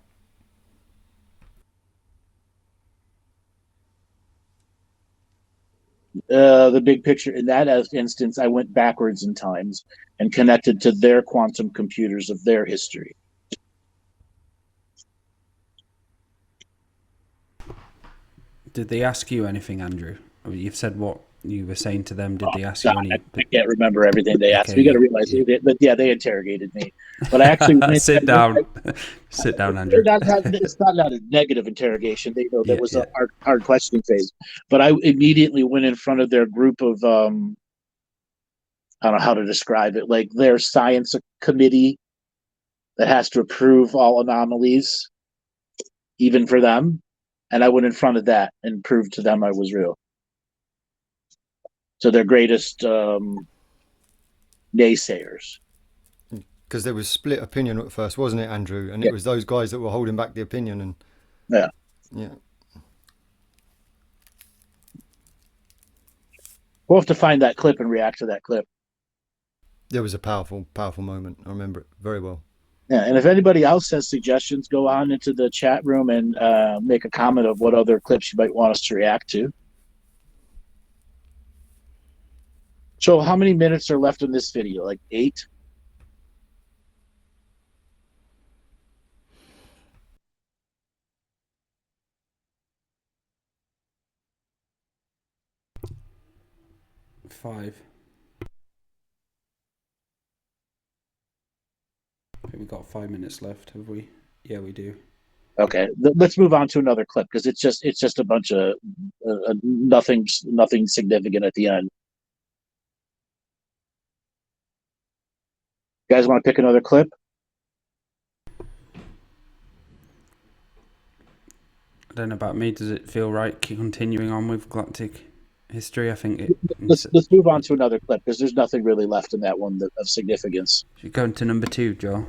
The big picture, in that instance, I went backwards in times and connected to their quantum computers of their history. Did they ask you anything, Andrew? I mean, you've said what you were saying to them. Did they ask God, you any? I can't remember everything they asked. Okay, We got to yeah, realize, yeah. but yeah, they interrogated me. But I actually Sit down. Sit down, Andrew. It's not a negative interrogation. They know that was Yeah. a hard questioning phase. But I immediately went in front of their group of I don't know how to describe it, like their science committee that has to approve all anomalies, even for them. And I went in front of that and proved to them I was real. So their greatest naysayers. Because there was split opinion at first, wasn't it, Andrew? And Yeah. it was those guys that were holding back the opinion. And Yeah. yeah. We'll have to find that clip and react to that clip. There was a powerful moment. I remember it very well. Yeah, and if anybody else has suggestions, go on into the chat room and make a comment of what other clips you might want us to react to. So how many minutes are left in this video? Like 8? Five. I think we've got 5 minutes left, have we? Yeah, we do. Okay, let's move on to another clip because it's just a bunch of nothing significant at the end. You guys want to pick another clip? I don't know about me. Does it feel right continuing on with Galactic history? I think it. Let's move on to another clip because there's nothing really left in that one of significance. Should go into number 2, Joe.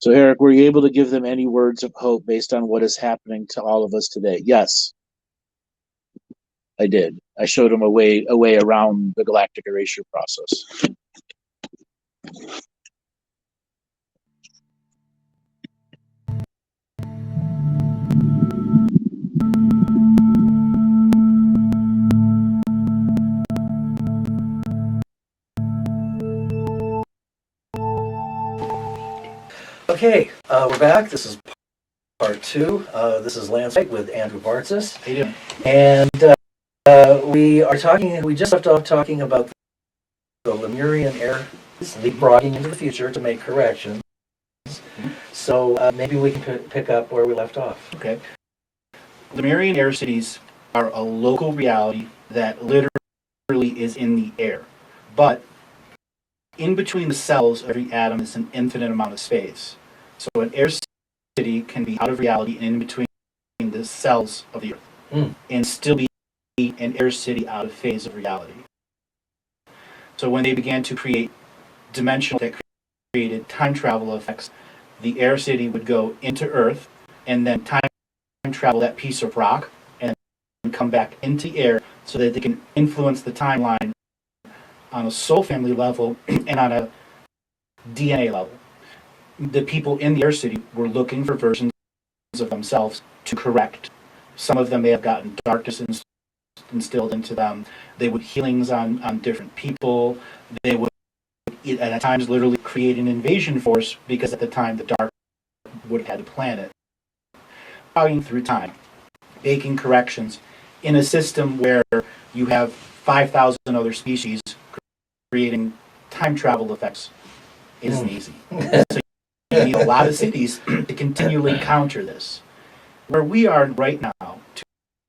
So, Eric, were you able to give them any words of hope based on what is happening to all of us today? Yes, I did. I showed them a way around the galactic erasure process. Okay, we're back. This is part 2. This is Lance with Andrew Bartzis. How you doing? And we just left off talking about the Lemurian era leapfrogging into the future to make corrections. So maybe we can pick up where we left off. Okay. Lemurian air cities are a local reality that literally is in the air. But in between the cells of every atom is an infinite amount of space. So an air city can be out of reality and in between the cells of the Earth and still be an air city out of phase of reality. So when they began to create dimensional that created time travel effects, the air city would go into Earth and then time travel that piece of rock and come back into air so that they can influence the timeline on a soul family level and on a DNA level. The people in the air city were looking for versions of themselves to correct. Some of them may have gotten darkness instilled into them. They would healings on different people. They would at times literally create an invasion force because at the time the dark would have had to plan it. Going through time, making corrections in a system where you have 5,000 other species creating time travel effects isn't easy. So you need a lot of cities to continually counter this. Where we are right now,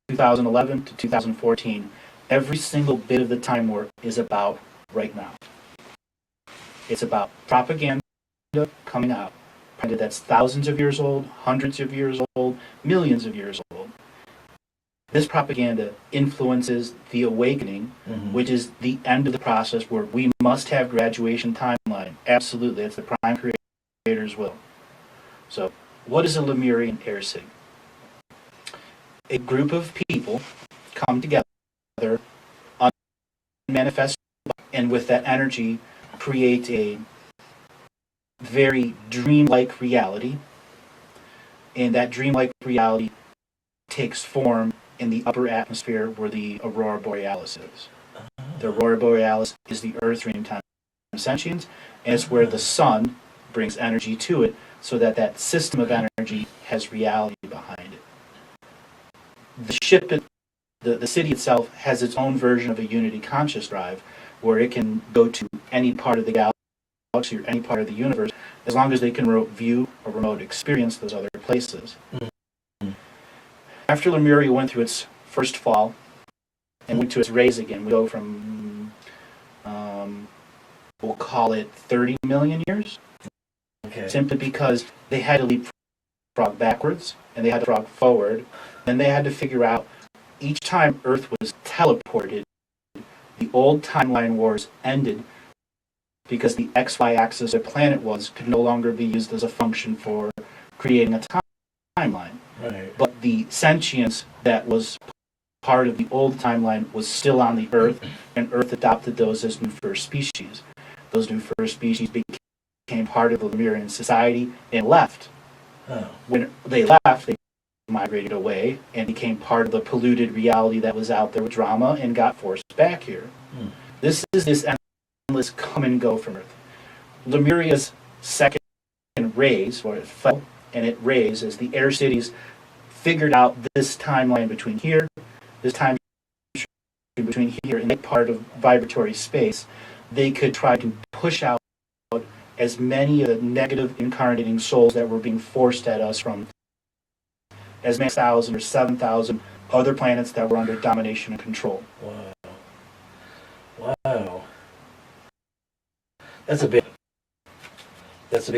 2011 to 2014, every single bit of the time warp is about right now. It's about propaganda coming out. Propaganda that's thousands of years old, hundreds of years old, millions of years old. This propaganda influences the awakening, which is the end of the process where we must have graduation timeline. Absolutely, it's the prime creator's will. So, what is a Lemurian air sig? A group of people come together, manifest, and with that energy create a very dreamlike reality. And that dreamlike reality takes form in the upper atmosphere where the aurora borealis is. The aurora borealis is the Earth dreamtime sentience, and it's where the sun brings energy to it, so that that system of energy has reality behind it. The ship, the city itself, has its own version of a unity conscious drive, where it can go to any part of the galaxy or any part of the universe, as long as they can remote view or remote experience those other places. After Lemuria went through its first fall and went to its raise again, we go from, we'll call it 30 million years. Okay. Simply because they had to leapfrog backwards and they had to frog forward. Then they had to figure out each time Earth was teleported, the old timeline wars ended because the XY axis of the planet could no longer be used as a function for creating a timeline. Right. But the sentience that was part of the old timeline was still on the Earth, and Earth adopted those as new first species. Those new first species became part of the Lemurian society and left. Oh. When they left, they migrated away and became part of the polluted reality that was out there with drama and got forced back here. This is this endless come and go from Earth. Lemuria's second raise, where it fell, and it raised as the air cities figured out this timeline between here, this time between here, and that part of vibratory space. They could try to push out as many of the negative incarnating souls that were being forced at us from as many 1,000 or 7,000 other planets that were under domination and control. Wow. That's a big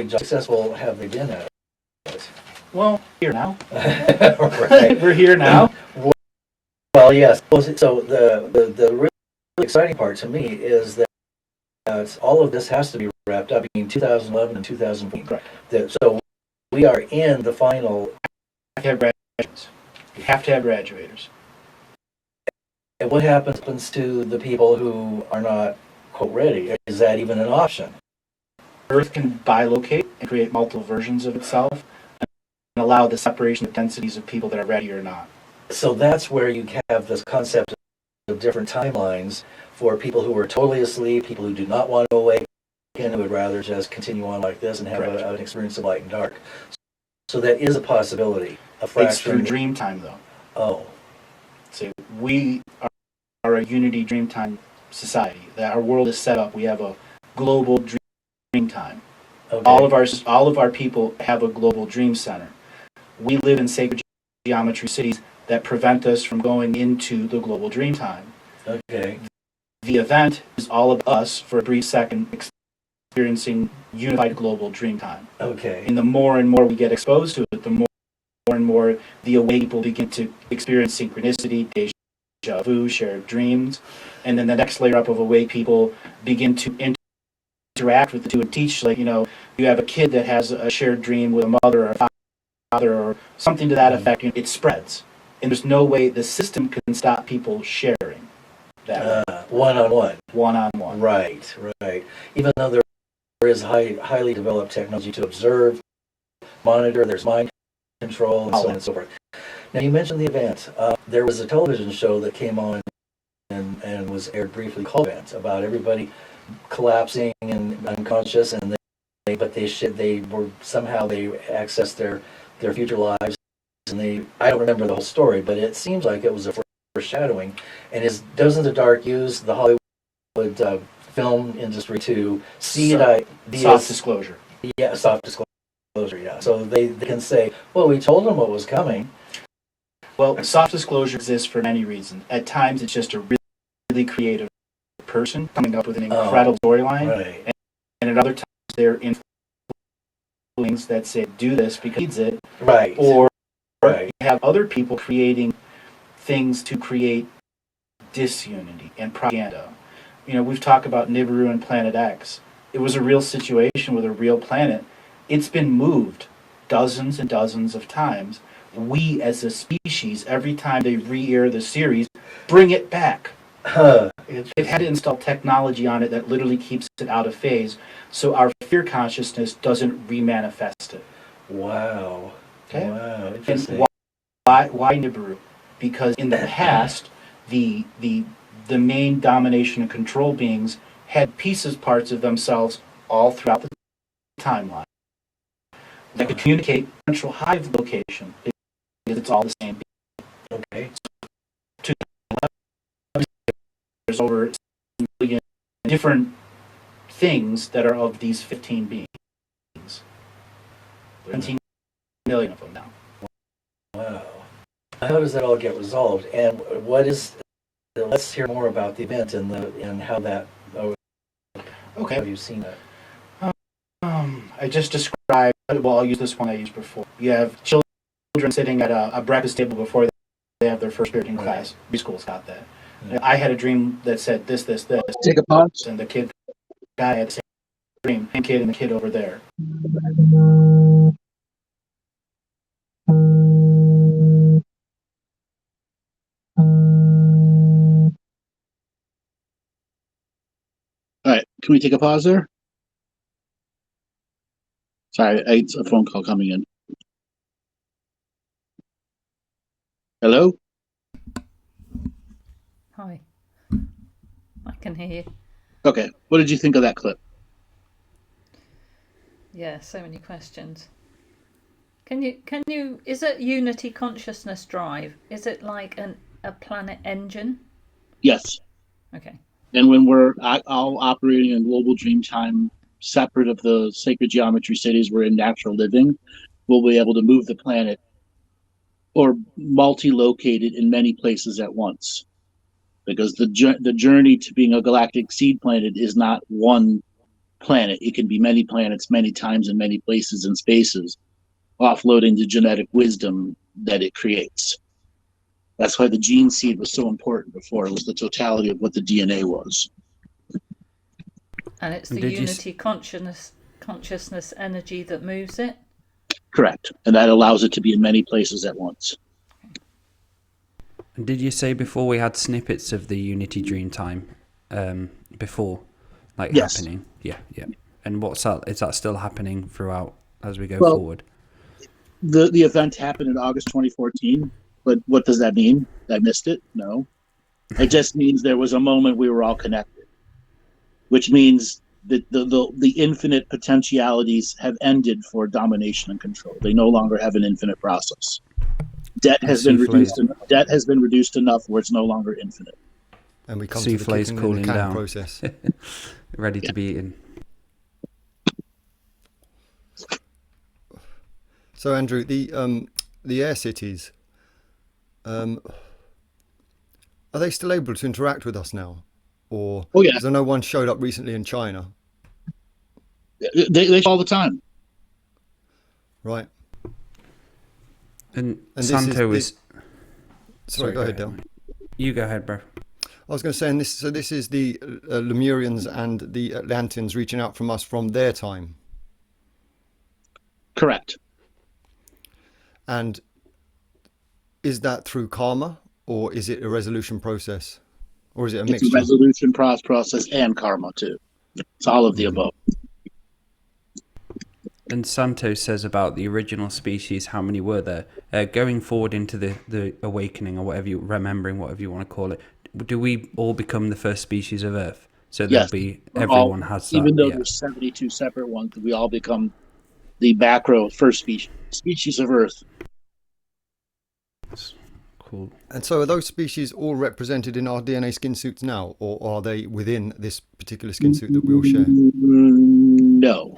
job. Successful have they been at it? Well, here now. Right. We're here now. Well, yes. So the really exciting part to me is that all of this has to be wrapped up in 2011 and 2014. Correct. So we are in the final. We have to have graduations. We have to have graduators. And what happens to the people who are not, quote, ready? Is that even an option? Earth can bilocate and create multiple versions of itself and allow the separation of densities of people that are ready or not. So that's where you have this concept of different timelines for people who are totally asleep, people who do not want to awaken, who would rather just continue on like this and have an experience of light and dark. So that is a possibility. It's through dream time, though. Oh. So we are a unity dream time society. That our world is set up. We have a global dream time. Okay. All of our people have a global dream center. We live in sacred geometry cities that prevent us from going into the global dream time. Okay. The event is all of us for a brief second experiencing unified global dream time. Okay. And the more and more we get exposed to it, the more and more the awake people begin to experience synchronicity, deja vu, shared dreams, and then the next layer up of awake people begin to interact with the two and teach. Like, you have a kid that has a shared dream with a mother or a father or something to that effect. It spreads, and there's no way the system can stop people sharing that one-on-one. One-on-one. Right. Even though there is highly developed technology to observe, monitor, there's mind control, and so on and so forth. Now, you mentioned the event. There was a television show that came on and was aired briefly called Event, about everybody collapsing and unconscious, and they accessed their future lives, and I don't remember the whole story, but it seems like it was a foreshadowing. And doesn't the dark use the Hollywood film industry to see soft disclosure? Yeah, soft disclosure. yeah. So they can say, well, we told them what was coming. Well, soft disclosure exists for many reasons. At times, it's just a really creative person coming up with an incredible storyline, Right. and at other times, they're influenced that say, do this because it needs it, Right. or Right. you have other people creating things to create disunity and propaganda. You know, we've talked about Nibiru and Planet X. It was a real situation with a real planet. It's been moved dozens and dozens of times. We, as a species, every time they re-air the series, bring it back. They've had to install technology on it that literally keeps it out of phase, so our fear consciousness doesn't remanifest it. Wow. Okay? Wow. And Interesting. why Nibiru? Because in the past, the main domination and control beings had parts of themselves all throughout the timeline that could communicate central hive location because it's all the same being. Okay. There's over a million different things that are of these 15 beings. 17 million of them now. Wow. How does that all get resolved? And what is? Let's hear more about the event and how that. Okay. Have you seen that? I just described, well, I'll use this one I used before. You have children sitting at a breakfast table before they have their first period in class. Preschool's got that. Yeah. I had a dream that said this. Take a pause. And the kid, guy had the same dream. Same kid and the kid over there. All right, can we take a pause there? Sorry, it's a phone call coming in. Hello? Hi. I can hear you. Okay, what did you think of that clip? Yeah, so many questions. Can you is it Unity Consciousness Drive? Is it like a planet engine? Yes. Okay. And when we're all operating in global dream time, separate of the sacred geometry cities, we're in natural living, we'll be able to move the planet or multi-located in many places at once. Because the journey to being a galactic seed planet is not one planet. It can be many planets, many times, in many places and spaces, offloading the genetic wisdom that it creates. That's why the gene seed was so important before. It was the totality of what the DNA was. And it's the Unity consciousness energy that moves it? Correct. And that allows it to be in many places at once. And did you say before we had snippets of the Unity Dream Time before, like Yes. happening? Yeah. And what's that? Is that still happening throughout as we go Well, forward? The event happened in August 2014, but what does that mean? I missed it? No. It just means there was a moment we were all connected, which means that the infinite potentialities have ended for domination and control. They no longer have an infinite process. Debt has been reduced enough where it's no longer infinite. And we come to the Souffle's kicking in cooling the can down. process. Ready to be eaten. So Andrew, the air cities, are they still able to interact with us now? Or, Oh, yeah. because I know one showed up recently in China. They all the time. Right. And this Santo is is... Sorry, go ahead, Del. You go ahead, bro. I was going to say, and this is the Lemurians and the Atlanteans reaching out from us from their time. Correct. And is that through karma, or is it a resolution process, or is it a It's mixture? a resolution process and karma too. It's all of the above. And Santo says about the original species, how many were there? Going forward into the awakening, or whatever you want to call it, do we all become the first species of Earth? So there'll Yes. be, everyone has that. Even though yeah. there's 72 separate ones, we all become the macro first species of Earth. Cool. And so are those species all represented in our DNA skin suits now, or are they within this particular skin suit that we all share? No.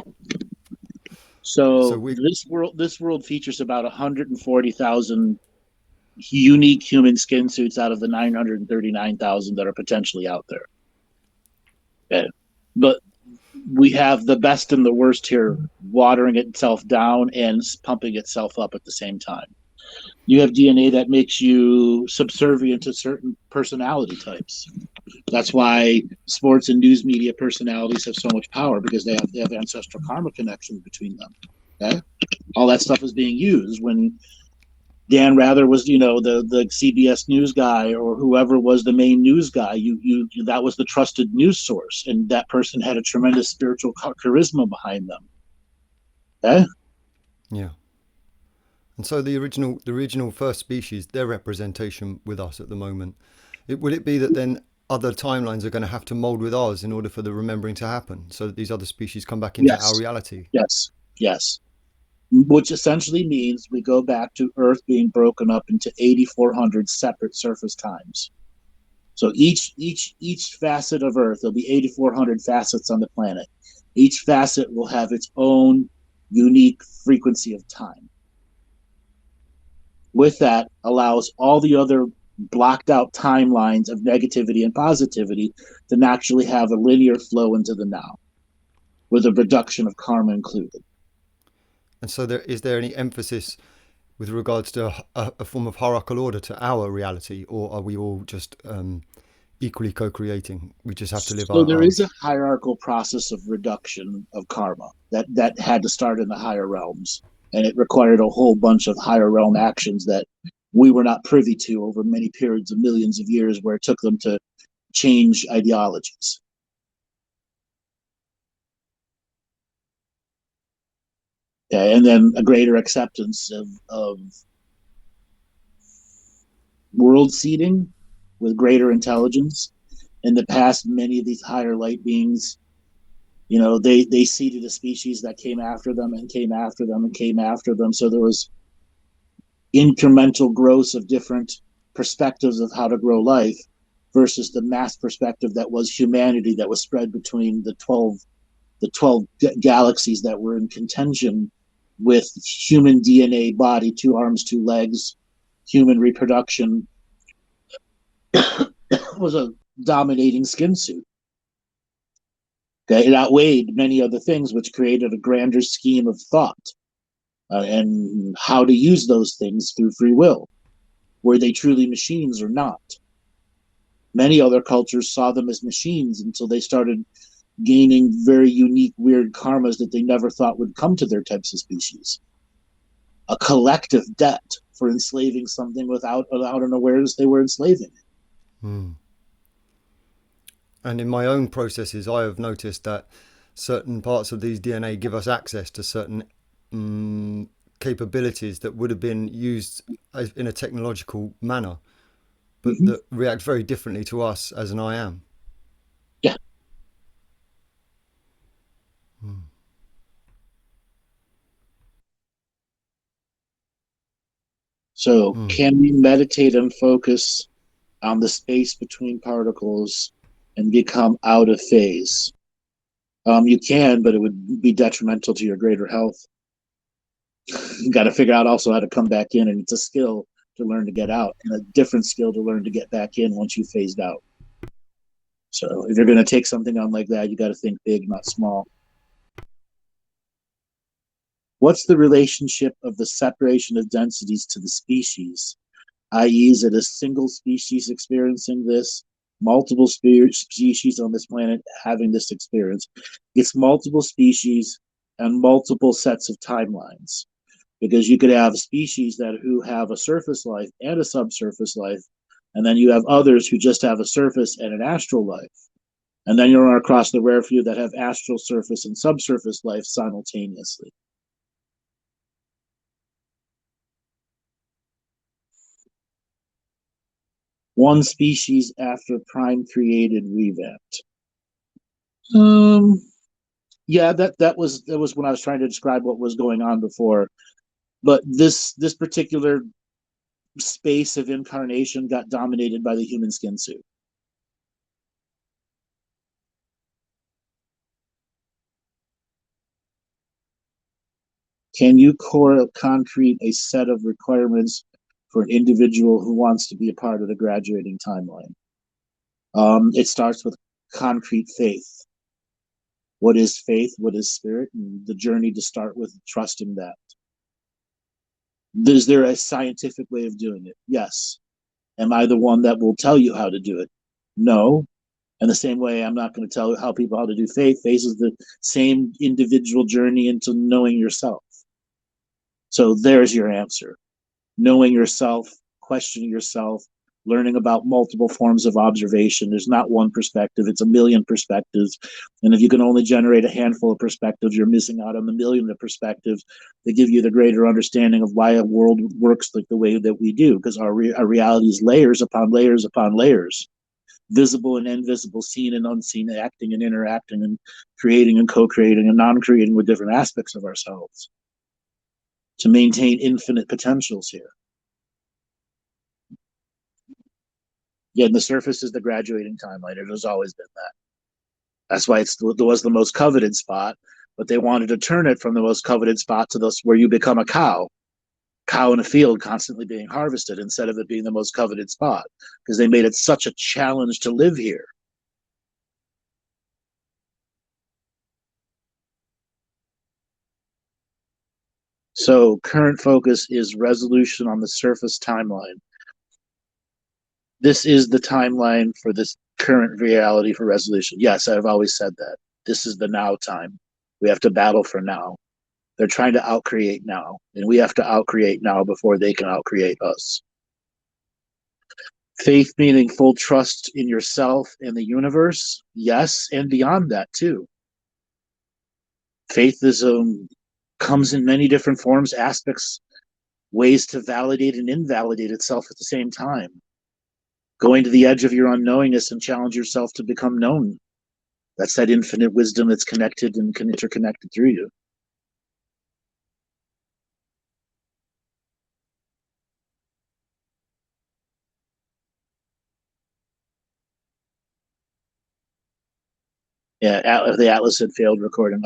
So So we, this world features about 140,000 unique human skin suits out of the 939,000 that are potentially out there. Okay. But we have the best and the worst here watering itself down and pumping itself up at the same time. You have DNA that makes you subservient to certain personality types. That's why sports and news media personalities have so much power, because they have ancestral karma connections between them. Okay? All that stuff is being used when Dan Rather was, the CBS news guy, or whoever was the main news guy. You that was the trusted news source, and that person had a tremendous spiritual charisma behind them. Okay? yeah. And so the original first species, their representation with us at the moment, would it be that then other timelines are going to have to mold with ours in order for the remembering to happen, so that these other species come back into our Yes, reality? yes. Which essentially means we go back to Earth being broken up into 8,400 separate surface times. So each facet of Earth, there'll be 8,400 facets on the planet. Each facet will have its own unique frequency of time. With that, allows all the other blocked out timelines of negativity and positivity to naturally have a linear flow into the now, with a reduction of karma included. And so is there any emphasis with regards to a form of hierarchical order to our reality, or are we all just equally co-creating? We just have to live So there is ours. a hierarchical process of reduction of karma that had to start in the higher realms, and it required a whole bunch of higher realm actions that we were not privy to over many periods of millions of years, where it took them to change ideologies. Okay, and then a greater acceptance of world seeding with greater intelligence. In the past, many of these higher light beings, they seeded a species that came after them and came after them and came after them. So there was incremental growth of different perspectives of how to grow life, versus the mass perspective that was humanity, that was spread between the 12 galaxies that were in contention with human DNA, body, 2 arms, 2 legs, human reproduction was a dominating skin suit. Okay, it outweighed many other things, which created a grander scheme of thought, and how to use those things through free will. Were they truly machines or not? Many other cultures saw them as machines until they started gaining very unique, weird karmas that they never thought would come to their types of species. A collective debt for enslaving something without an awareness they were enslaving it. Hmm. And in my own processes, I have noticed that certain parts of these DNA give us access to certain capabilities that would have been used in a technological manner, but Mm-hmm. that react very differently to us as an I am. Yeah. So can we meditate and focus on the space between particles and become out of phase? You can, but it would be detrimental to your greater health. You got to figure out also how to come back in, and it's a skill to learn to get out, and a different skill to learn to get back in once you phased out. So if you're going to take something on like that, you got to think big, not small. What's the relationship of the separation of densities to the species? I.e., is it a single species experiencing this? Multiple species on this planet having this experience? It's multiple species and multiple sets of timelines. Because you could have species who have a surface life and a subsurface life, and then you have others who just have a surface and an astral life. And then you run across the rare few that have astral surface and subsurface life simultaneously. One species after prime created revamped. Yeah, that was when I was trying to describe what was going on before. But this particular space of incarnation got dominated by the human skin suit. Can you concrete a set of requirements for an individual who wants to be a part of the graduating timeline? It starts with concrete faith. What is faith? What is spirit? And the journey to start with trusting that. Is there a scientific way of doing it? Yes. Am I the one that will tell you how to do it? No. And the same way, I'm not going to tell how people how to do faith. Faith is the same individual journey into knowing yourself. So there's your answer. Knowing yourself, questioning yourself, learning about multiple forms of observation. There's not one perspective, it's a million perspectives. And if you can only generate a handful of perspectives, you're missing out on the million of perspectives that give you the greater understanding of why a world works like the way that we do, because our reality is layers upon layers upon layers. Visible and invisible, seen and unseen, acting and interacting and creating and co-creating and non-creating with different aspects of ourselves to maintain infinite potentials here. Again, the surface is the graduating timeline. It has always been that. That's why it was the most coveted spot, but they wanted to turn it from the most coveted spot to this where you become a cow in a field constantly being harvested, instead of it being the most coveted spot, because they made it such a challenge to live here. So current focus is resolution on the surface timeline. This is the timeline for this current reality for resolution. Yes, I've always said that. This is the now time. We have to battle for now. They're trying to outcreate now, and we have to outcreate now before they can outcreate us. Faith meaning full trust in yourself and the universe. Yes, and beyond that too. Faith is comes in many different forms, aspects, ways to validate and invalidate itself at the same time. Going to the edge of your unknowingness and challenge yourself to become known. That's that infinite wisdom that's connected and interconnected through you. Yeah, the Atlas had failed recording.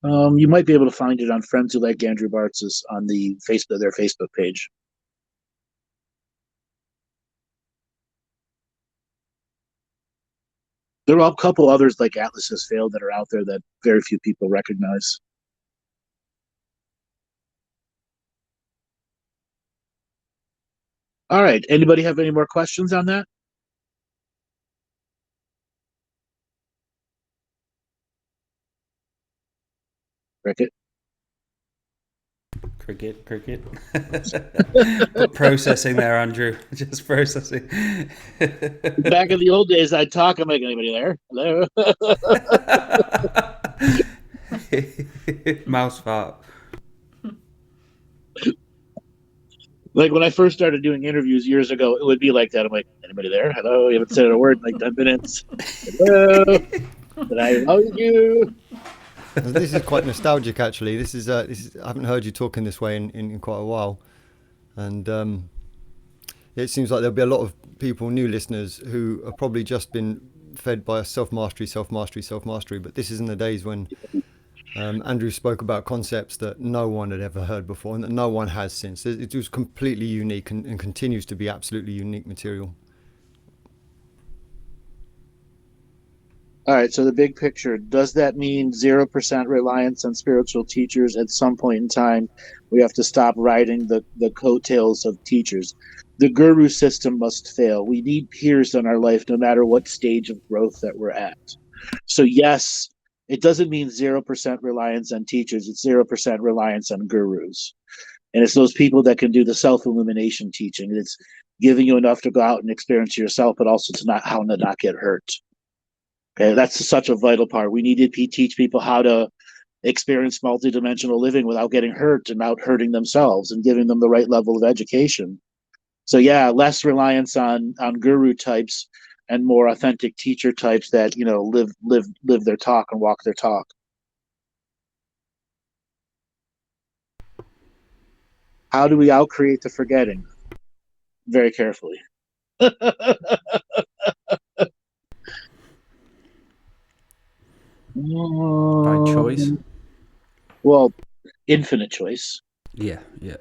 You might be able to find it on Friends Who Like Andrew Bartzis on the their Facebook page. There are a couple others like Atlas has failed that are out there that very few people recognize. All right. Anybody have any more questions on that? Cricket. Cricket. But processing there, Andrew. Just processing. Back in the old days, I'd talk. I'm like, anybody there? Hello? Mouse fart. Like when I first started doing interviews years ago, it would be like that. I'm like, anybody there? Hello? You haven't said a word in like 10 minutes. Hello? Did I know you? This is quite nostalgic, actually. This is I haven't heard you talking this way in quite a while, and it seems like there'll be a lot of people, new listeners, who have probably just been fed by self-mastery. But this is in the days when Andrew spoke about concepts that no one had ever heard before and that no one has since. It was completely unique and continues to be absolutely unique material. All right, so the big picture, does that mean 0% reliance on spiritual teachers? At some point in time, we have to stop riding the coattails of teachers. The guru system must fail. We need peers in our life no matter what stage of growth that we're at. So yes, it doesn't mean 0% reliance on teachers. It's 0% reliance on gurus. And it's those people that can do the self-illumination teaching. It's giving you enough to go out and experience yourself, but also to not get hurt. Okay, that's such a vital part. We need to teach people how to experience multidimensional living without getting hurt and without hurting themselves, and giving them the right level of education. So yeah, less reliance on guru types and more authentic teacher types that, you know, live their talk and walk their talk. How do we outcreate the forgetting? Very carefully. By choice? Well, infinite choice. Yeah, yeah.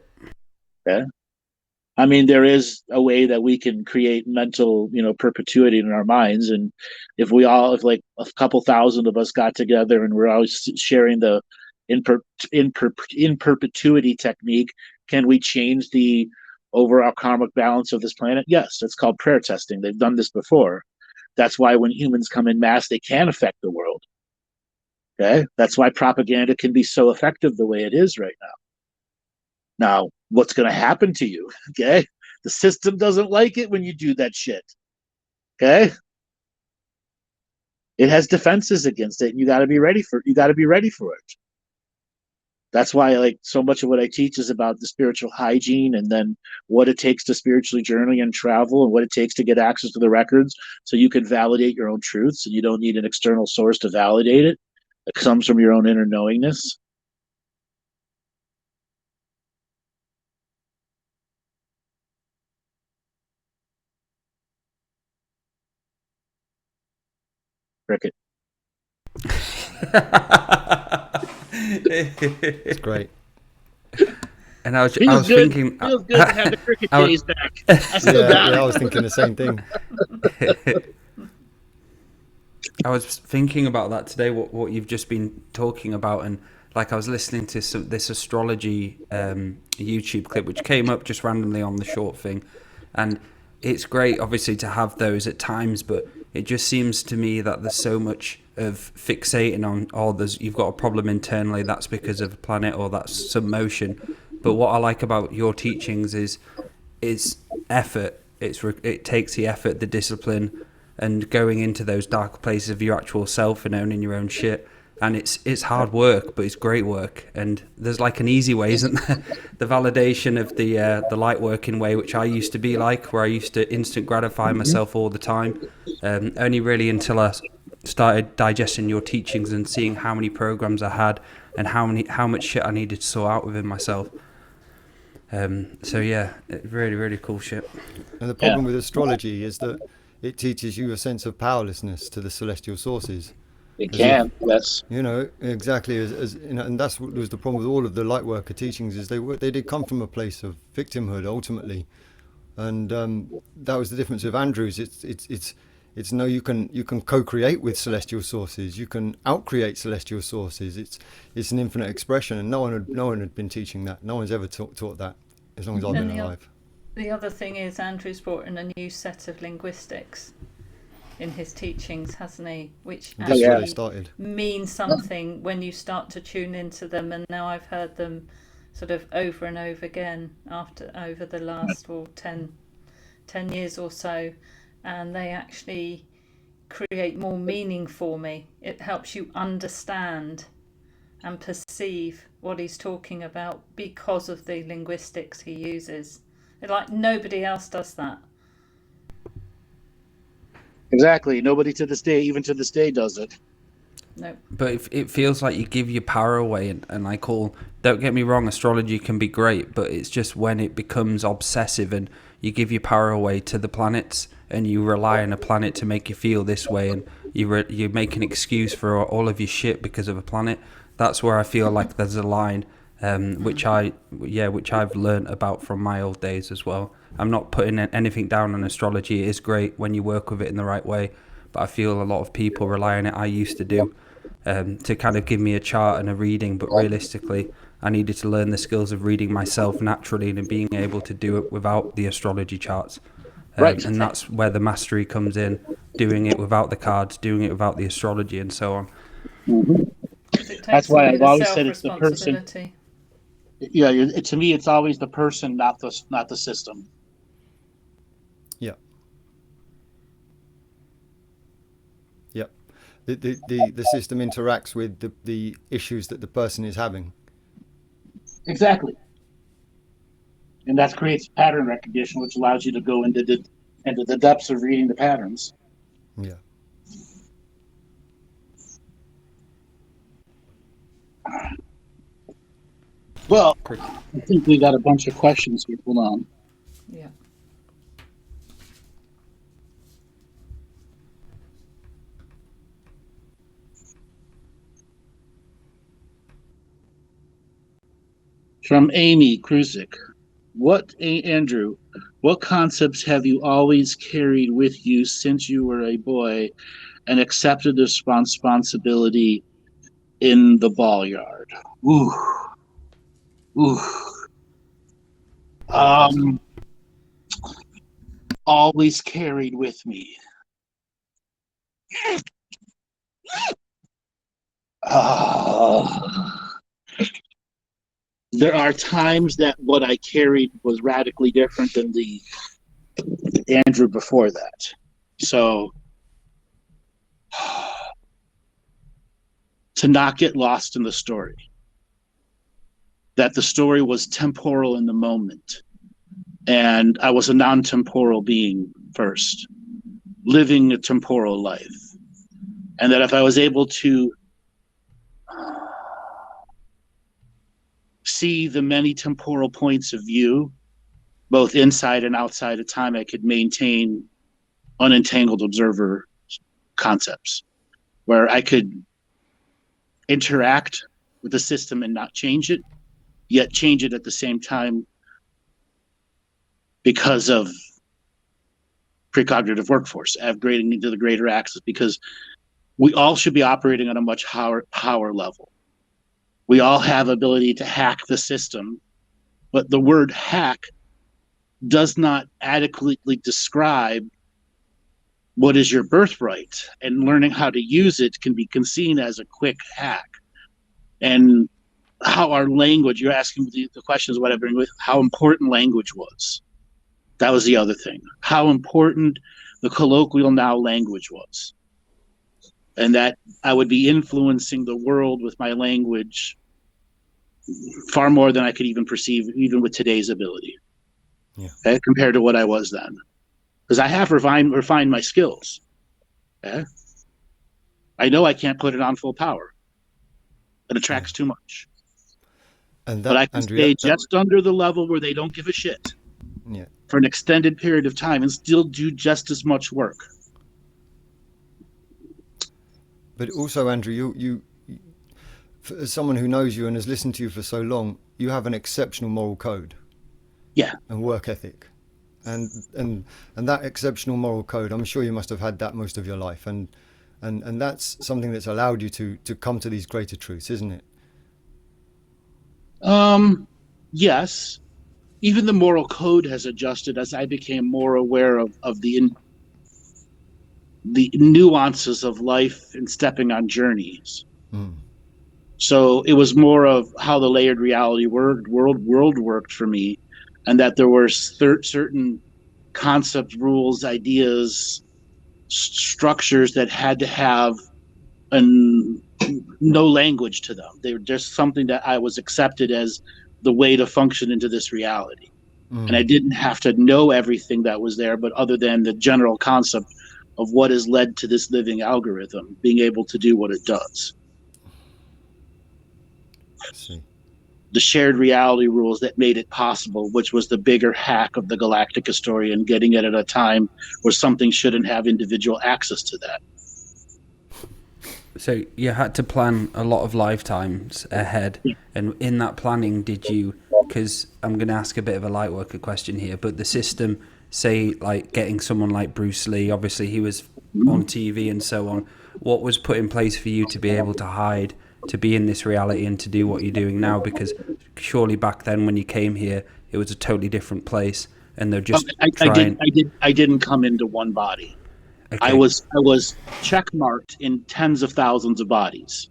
Okay. I mean, there is a way that we can create mental, perpetuity in our minds. And if like a couple thousand of us got together and we're always sharing the in perpetuity technique, can we change the overall karmic balance of this planet? Yes, that's called prayer testing. They've done this before. That's why when humans come in mass, they can affect the world. Okay. That's why propaganda can be so effective the way it is right now. Now, what's going to happen to you? Okay. The system doesn't like it when you do that shit. Okay. It has defenses against it, and you got to be ready for it. That's why, like, so much of what I teach is about the spiritual hygiene, and then what it takes to spiritually journey and travel, and what it takes to get access to the records, so you can validate your own truths, and you don't need an external source to validate it. It comes from your own inner knowingness. Cricket. It's great. And I was Feels good. thinking, Feels good to have the cricket days back. I still got Yeah, it. I was thinking the same thing. I was thinking about that today. What you've just been talking about, and like I was listening to this astrology YouTube clip, which came up just randomly on the short thing, and it's great, obviously, to have those at times, but it just seems to me that there's so much of fixating on, you've got a problem internally, that's because of the planet, or that's some motion. But what I like about your teachings is effort. It takes the effort, the discipline, and going into those dark places of your actual self and owning your own shit. And it's hard work, but it's great work. And there's like an easy way, isn't there? The validation of the light working way, which I used to be like, where I used to instant gratify myself all the time. Only really until I started digesting your teachings and seeing how many programs I had and how much shit I needed to sort out within myself. So yeah, really, really cool shit. And the problem with astrology is that it teaches you a sense of powerlessness to the celestial sources. It can, yes. Exactly as and that's what was the problem with all of the lightworker teachings, is they did come from a place of victimhood ultimately, and that was the difference with Andrew's. It's no, you can co-create with celestial sources, you can outcreate celestial sources. It's an infinite expression, and no one had been teaching that. No one's ever taught that as long as I've been alive. The other thing is, Andrew's brought in a new set of linguistics in his teachings, hasn't he? Which actually mean something when you start to tune into them. And now I've heard them sort of over and over again over the last 10 years or so, and they actually create more meaning for me. It helps you understand and perceive what he's talking about because of the linguistics he uses. Like, nobody else does that. Exactly. Nobody even to this day, does it. No. But it feels like you give your power away, and like don't get me wrong, astrology can be great, but it's just when it becomes obsessive and you give your power away to the planets and you rely on a planet to make you feel this way, and you make an excuse for all of your shit because of a planet. That's where I feel like there's a line, which I've learned about from my old days as well. I'm not putting anything down on astrology. It is great when you work with it in the right way, but I feel a lot of people rely on it. I used to do, to kind of give me a chart and a reading, but realistically I needed to learn the skills of reading myself naturally and being able to do it without the astrology charts. Right. And that's where the mastery comes in, doing it without the cards, doing it without the astrology, and so on. Mm-hmm. That's why I've always said it's the person. Yeah, to me, it's always the person, not the system. Yeah. Yep. The system interacts with the issues that the person is having. Exactly. And that creates pattern recognition, which allows you to go into the depths of reading the patterns. Yeah. Well, I think we got a bunch of questions here. Hold on. Yeah. From Amy Kruzik. Andrew, what concepts have you always carried with you since you were a boy and accepted this responsibility in the ball yard? Ooh. Ooh. Always carried with me. There are times that what I carried was radically different than the Andrew before that. So to not get lost in the story, that the story was temporal in the moment, and I was a non-temporal being first, living a temporal life, and that if I was able to see the many temporal points of view, both inside and outside of time, I could maintain unentangled observer concepts, where I could interact with the system and not change it, yet change it at the same time because of precognitive workforce, upgrading into the greater access, because we all should be operating on a much higher power level. We all have ability to hack the system, but the word hack does not adequately describe what is your birthright, and learning how to use it can be seen as a quick hack. And how our language, you're asking the questions, what I bring with, how important language was. That was the other thing. How important the colloquial now language was. And that I would be influencing the world with my language far more than I could even perceive, even with today's ability. Yeah. Okay, compared to what I was then. Because I have refined my skills. Okay? I know I can't put it on full power. It attracts too much. And that, but I can Andrew, stay just under the level where they don't give a shit for an extended period of time and still do just as much work. But also, Andrew, you as someone who knows you and has listened to you for so long, you have an exceptional moral code. Yeah. And work ethic. And that exceptional moral code, I'm sure you must have had that most of your life. And that's something that's allowed you to come to these greater truths, isn't it? Yes. Even the moral code has adjusted as I became more aware of the nuances of life and stepping on journeys. So it was more of how the layered reality world worked for me, and that there were certain concepts, rules, ideas, structures that had to have no language to them. They were just something that I was accepted as the way to function into this reality. And I didn't have to know everything that was there, but other than the general concept of what has led to this living algorithm being able to do what it does. I see. The shared reality rules that made it possible, which was the bigger hack of the Galactic historian, getting it at a time where something shouldn't have individual access to that. So you had to plan a lot of lifetimes ahead, and in that planning, did you, because I'm going to ask a bit of a light worker question here, but the system, say like getting someone like Bruce Lee, obviously he was on TV and so on, what was put in place for you to be able to hide, to be in this reality and to do what you're doing now? Because surely back then when you came here, it was a totally different place, and they're just I didn't come into one body. Okay. I was checkmarked in tens of thousands of bodies,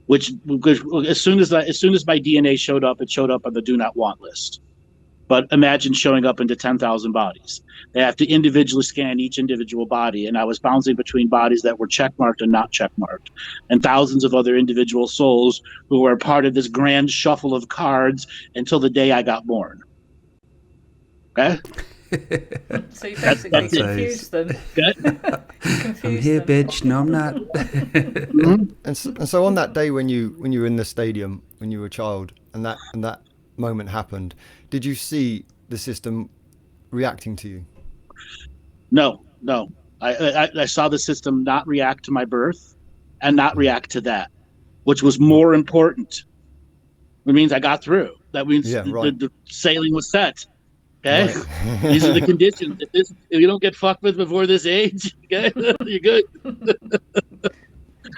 which as soon as my DNA showed up, it showed up on the do not want list. But imagine showing up into 10,000 bodies. They have to individually scan each individual body, and I was bouncing between bodies that were checkmarked and not checkmarked, and thousands of other individual souls who were part of this grand shuffle of cards until the day I got born. Okay. So you basically confused them. I'm here, bitch. No, I'm not. And so on that day when you were in the stadium, when you were a child, and that moment happened, did you see the system reacting to you? No. I saw the system not react to my birth and not react to that, which was more important. It means I got through. That means the sailing was set. Okay, these are the conditions. If you don't get fucked with before this age, okay, you're good.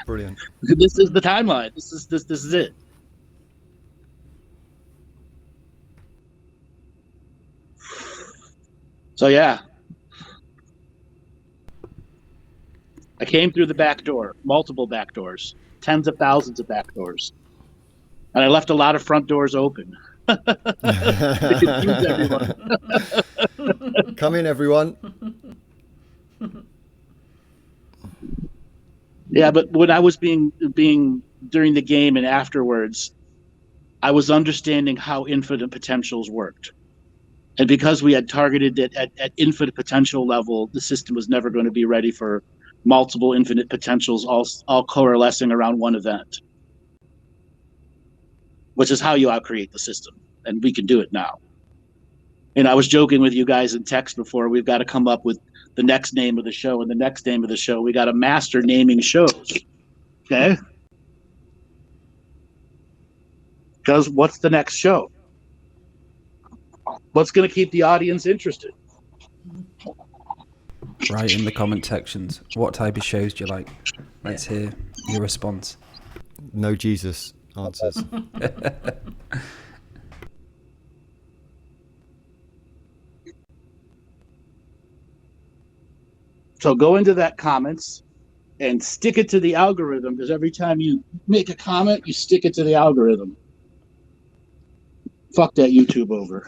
Brilliant. This is the timeline. This is it. So yeah, I came through the back door, multiple back doors, tens of thousands of back doors, and I left a lot of front doors open. To confuse everyone. Come in, everyone. Yeah, but when I was being during the game and afterwards, I was understanding how infinite potentials worked. And because we had targeted it at infinite potential level, the system was never going to be ready for multiple infinite potentials all coalescing around one event, which is how you out-create the system. And we can do it now. And I was joking with you guys in text before, we've got to come up with the next name of the show and the next name of the show. We got to master naming shows. Okay? Because what's the next show? What's going to keep the audience interested? Write in the comment sections. What type of shows do you like? Let's hear your response. No Jesus answers. So go into that comments and stick it to the algorithm, because every time you make a comment, you stick it to the algorithm. Fuck that YouTube over.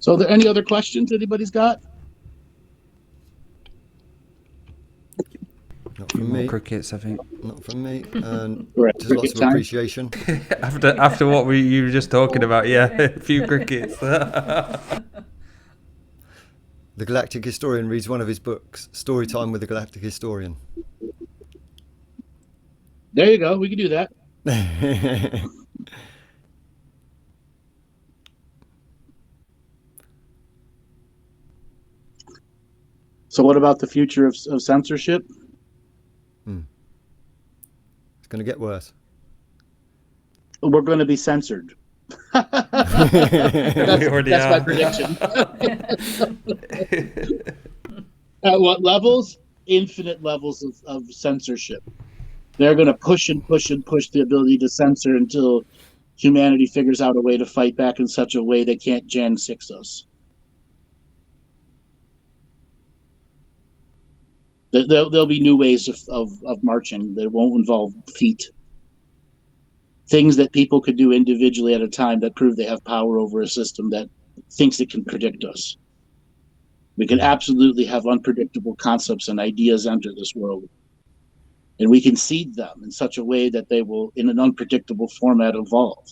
So are there any other questions anybody's got? Not from More me. crickets, I think. Not from me. And We're at just lots cricket of time. appreciation. after what you were just talking about, yeah, a few crickets. The Galactic Historian reads one of his books, Story Time with the Galactic Historian. There you go. We can do that. So what about the future of censorship? It's going to get worse. We're going to be censored. That's my prediction. At what levels? Infinite levels of censorship. They're going to push and push and push the ability to censor until humanity figures out a way to fight back in such a way they can't Gen 6 us. There'll be new ways of marching that won't involve feet. Things that people could do individually at a time that prove they have power over a system that thinks it can predict us. We can absolutely have unpredictable concepts and ideas enter this world. And we can seed them in such a way that they will, in an unpredictable format, evolve.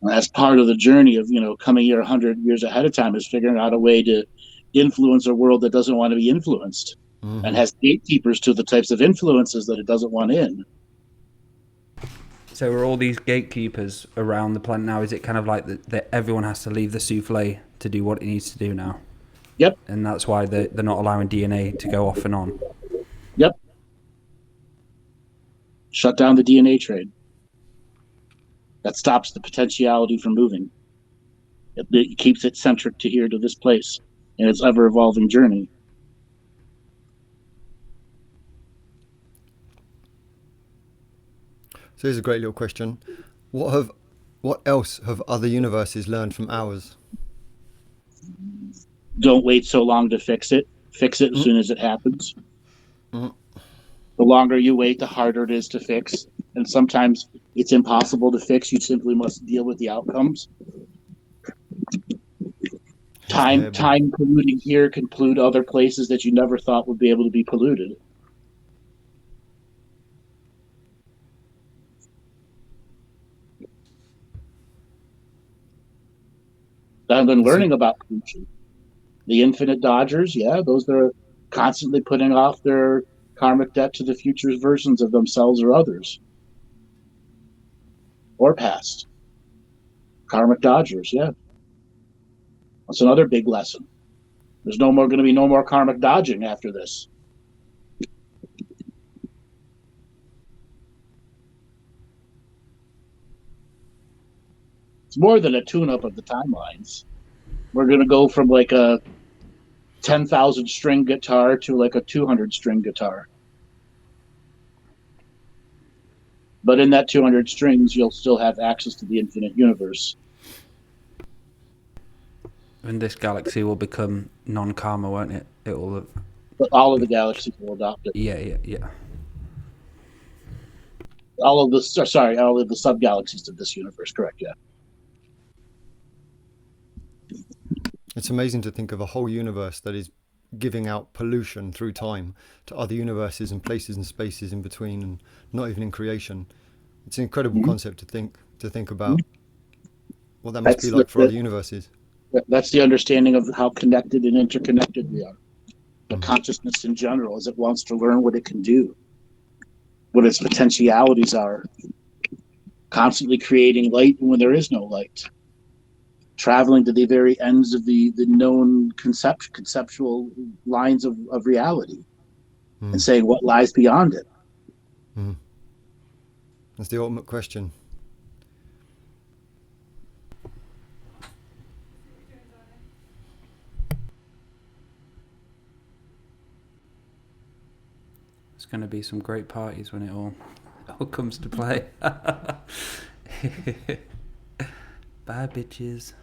And that's part of the journey of, coming here 100 years ahead of time, is figuring out a way to influence a world that doesn't want to be influenced. Mm-hmm. And has gatekeepers to the types of influences that it doesn't want in. So are all these gatekeepers around the planet now, is it kind of like that everyone has to leave the souffle to do what it needs to do now? Yep. And that's why they're not allowing DNA to go off and on? Yep. Shut down the DNA trade. That stops the potentiality from moving. It keeps it centric to here, to this place, in its ever-evolving journey. So here's a great little question. What else have other universes learned from ours? Don't wait so long to fix it. Fix it as soon as it happens. The longer you wait, the harder it is to fix. And sometimes it's impossible to fix. You simply must deal with the outcomes. Time polluting here can pollute other places that you never thought would be able to be polluted. I've been learning about pollution. The infinite dodgers, those that are constantly putting off their karmic debt to the future versions of themselves or others. Or past. Karmic dodgers, That's another big lesson. There's going to be no more karmic dodging after this. It's more than a tune-up of the timelines. We're going to go from like a 10,000 string guitar to like a 200 string guitar. But in that 200 strings, you'll still have access to the infinite universe. And this galaxy will become non-karma, won't it? It will. But all of the galaxies will adopt it. Yeah. All of the sub-galaxies of this universe, correct, yeah. It's amazing to think of a whole universe that is giving out pollution through time to other universes and places and spaces in between, and not even in creation. It's an incredible concept to think about what that must be like for other universes. That's the understanding of how connected and interconnected we are. The consciousness in general, as it wants to learn what it can do, what its potentialities are, constantly creating light when there is no light, traveling to the very ends of the known conceptual lines of reality, and saying what lies beyond it. That's the ultimate question. It's going to be some great parties when it all comes to play. Bye, bitches.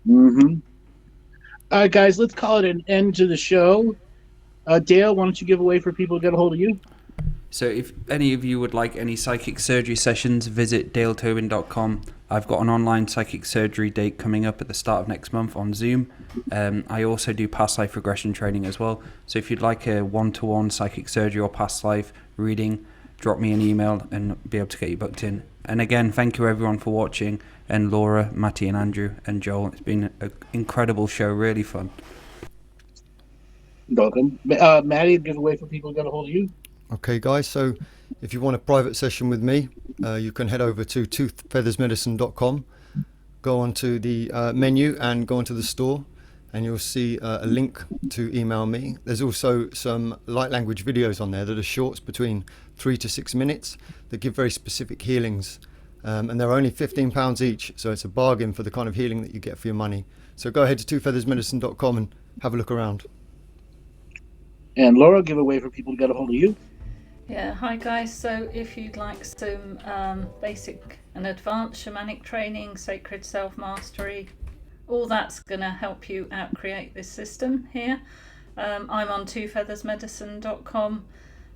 All right, guys, let's call it an end to the show. Dale, why don't you give away for people to get a hold of you? So if any of you would like any psychic surgery sessions, visit daletobin.com. I've got an online psychic surgery date coming up at the start of next month on Zoom. I also do past life regression training as well. So if you'd like a one-to-one psychic surgery or past life reading, drop me an email and be able to get you booked in. And again, thank you everyone for watching. And Laura, Matty and Andrew and Joel. It's been an incredible show, really fun. Welcome. Matty, give away for people to get a hold of you. Okay, guys, so if you want a private session with me, you can head over to toothfeathersmedicine.com, go onto the menu and go onto the store, and you'll see a link to email me. There's also some light language videos on there that are shorts between 3 to 6 minutes that give very specific healings, and they're only £15 each, so it's a bargain for the kind of healing that you get for your money. So go ahead to twofeathersmedicine.com and have a look around. And Laura, give away for people to get a hold of you. Yeah, hi guys. So if you'd like some basic and advanced shamanic training, sacred self-mastery, all that's going to help you out-create this system here. I'm on twofeathersmedicine.com,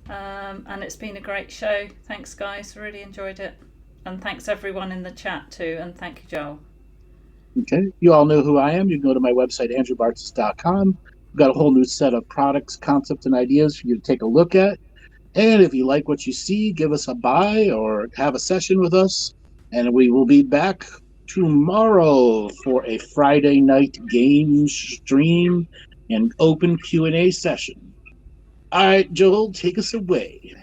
and it's been a great show. Thanks guys, really enjoyed it. And thanks everyone in the chat too, and thank you, Joel. Okay, you all know who I am. You can go to my website, andrewbartzis.com. We've got a whole new set of products, concepts, and ideas for you to take a look at. And if you like what you see, give us a buy or have a session with us. And we will be back tomorrow for a Friday night game stream and open Q&A session. All right, Joel, take us away.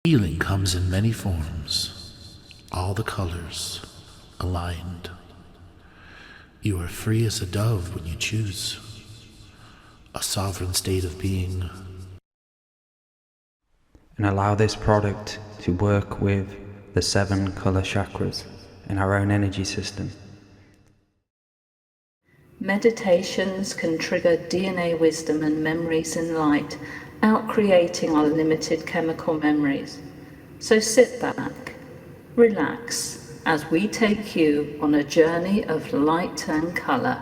Healing comes in many forms, all the colors aligned. You are free as a dove when you choose, a sovereign state of being. And allow this product to work with the 7 color chakras in our own energy system. Meditations can trigger DNA wisdom and memories in light, out-creating our limited chemical memories. So sit back, relax, as we take you on a journey of light and colour.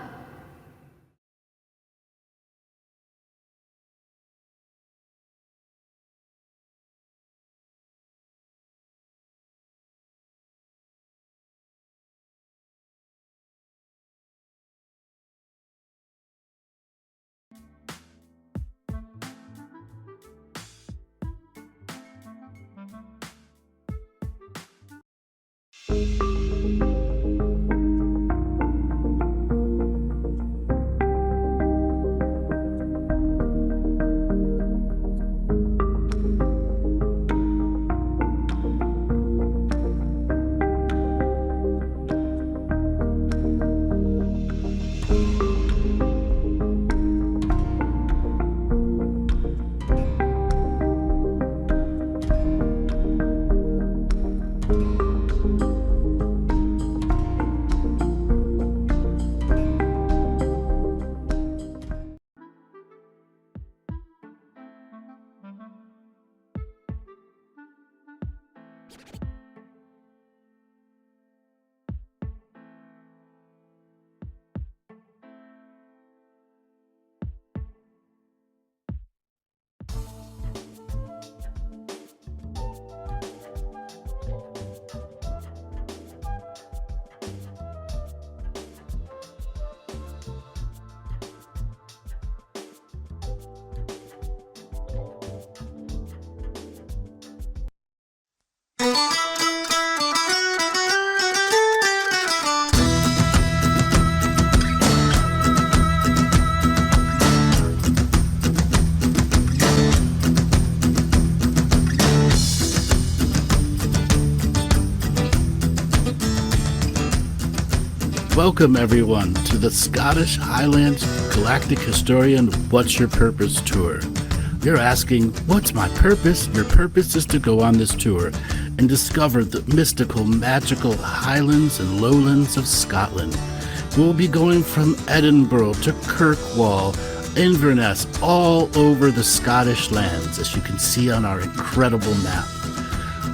Welcome everyone to the Scottish Highlands Galactic Historian What's Your Purpose tour. You're asking, what's my purpose? Your purpose is to go on this tour and discover the mystical, magical highlands and lowlands of Scotland. We'll be going from Edinburgh to Kirkwall, Inverness, all over the Scottish lands, as you can see on our incredible map.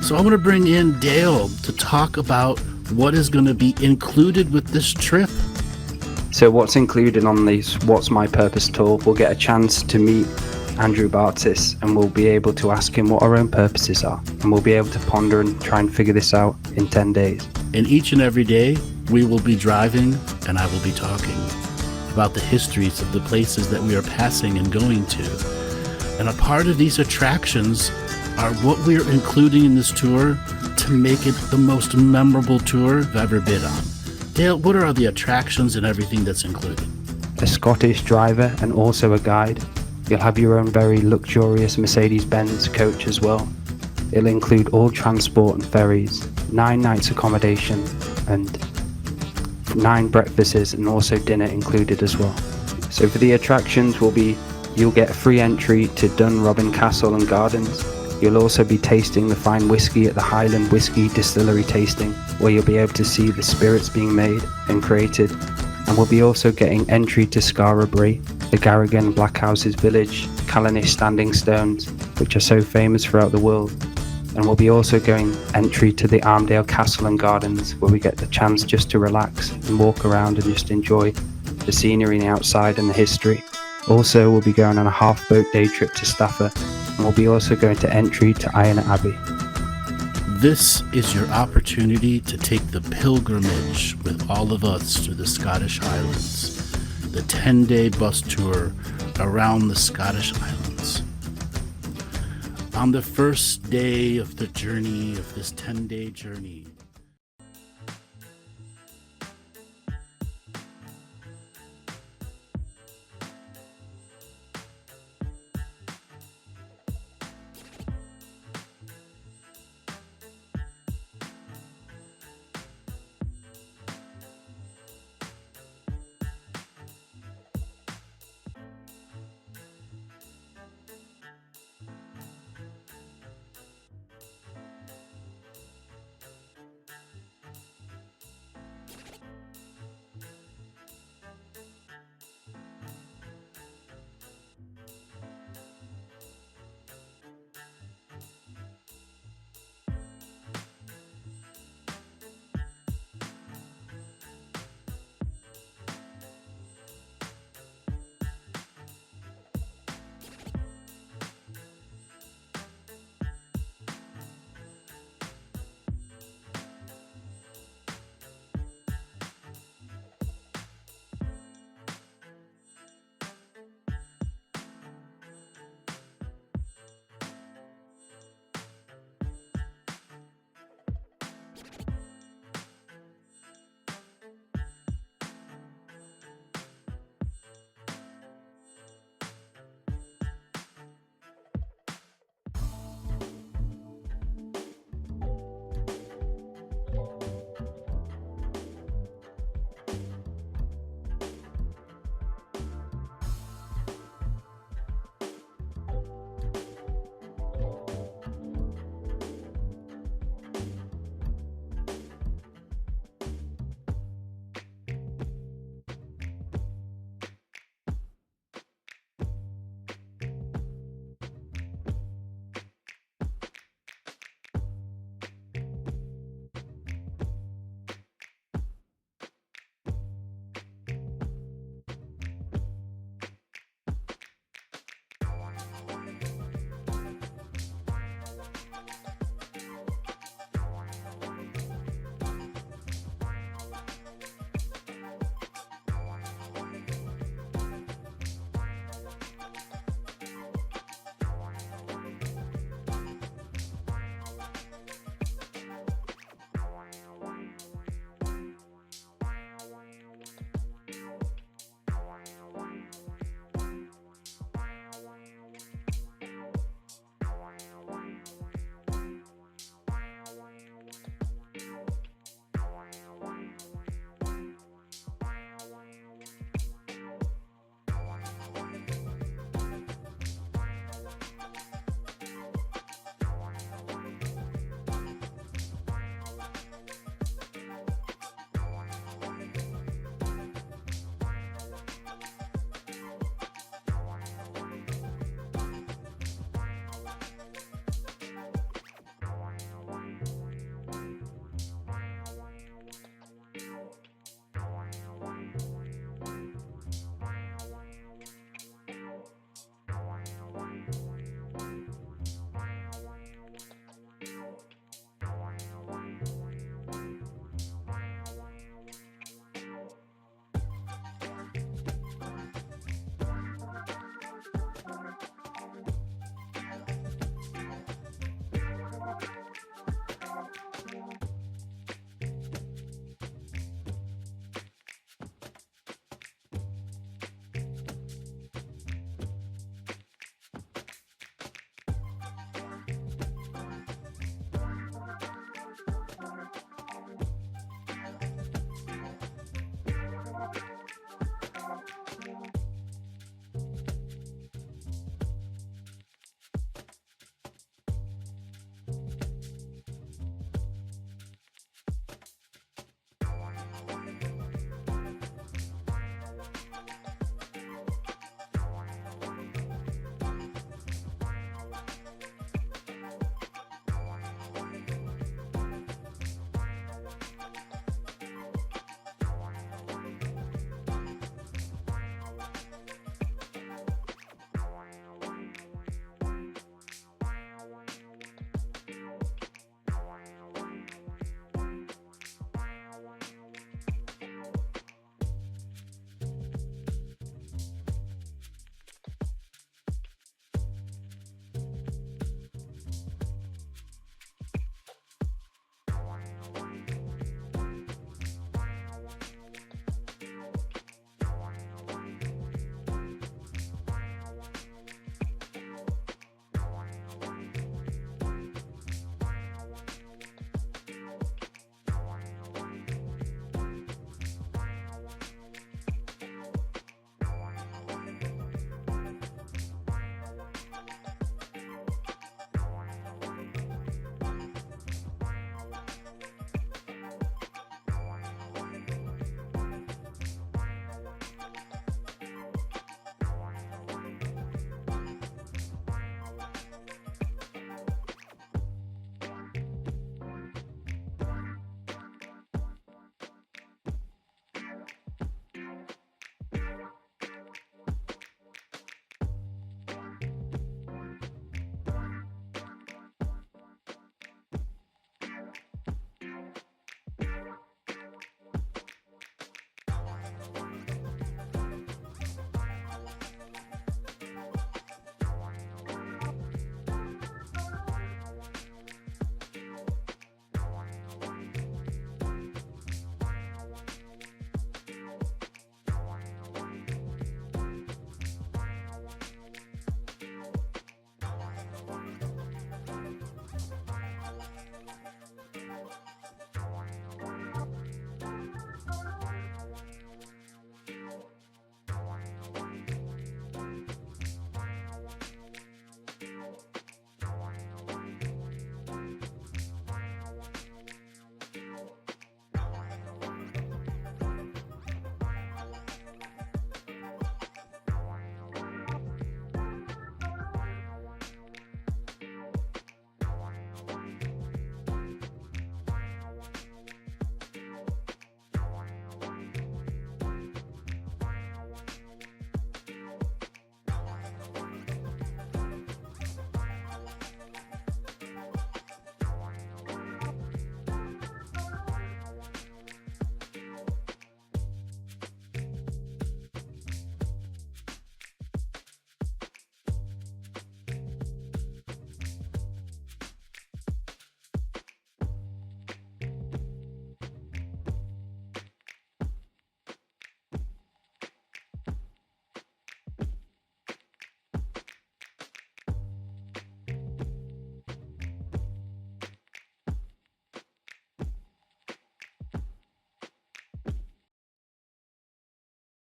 So I want to bring in Dale to talk about what is going to be included with this trip. So what's included on this What's My Purpose tour, we'll get a chance to meet Andrew Bartzis, and we'll be able to ask him what our own purposes are, and we'll be able to ponder and try and figure this out in 10 days. And each and every day we will be driving and I will be talking about the histories of the places that we are passing and going to. And a part of these attractions are what we're including in this tour to make it the most memorable tour I've ever been on. Dale, what are the attractions and everything that's included? A Scottish driver and also a guide. You'll have your own very luxurious Mercedes-Benz coach as well. It'll include all transport and ferries, 9 nights accommodation and 9 breakfasts and also dinner included as well. So for the attractions you'll get free entry to Dunrobin Castle and Gardens. You'll also be tasting the fine whiskey at the Highland Whiskey Distillery tasting, where you'll be able to see the spirits being made and created. And we'll be also getting entry to Scarabrae, the Garrigan Blackhouses village, Callanish Standing Stones, which are so famous throughout the world. And we'll be also going entry to the Armdale Castle and Gardens, where we get the chance just to relax and walk around and just enjoy the scenery and the outside and the history. Also, we'll be going on a half-boat day trip to Stafford, and we'll be also going to entry to Iron Abbey. This is your opportunity to take the pilgrimage with all of us through the Scottish Highlands, the 10-day bus tour around the Scottish Highlands. On the first day of the journey, of this 10-day journey,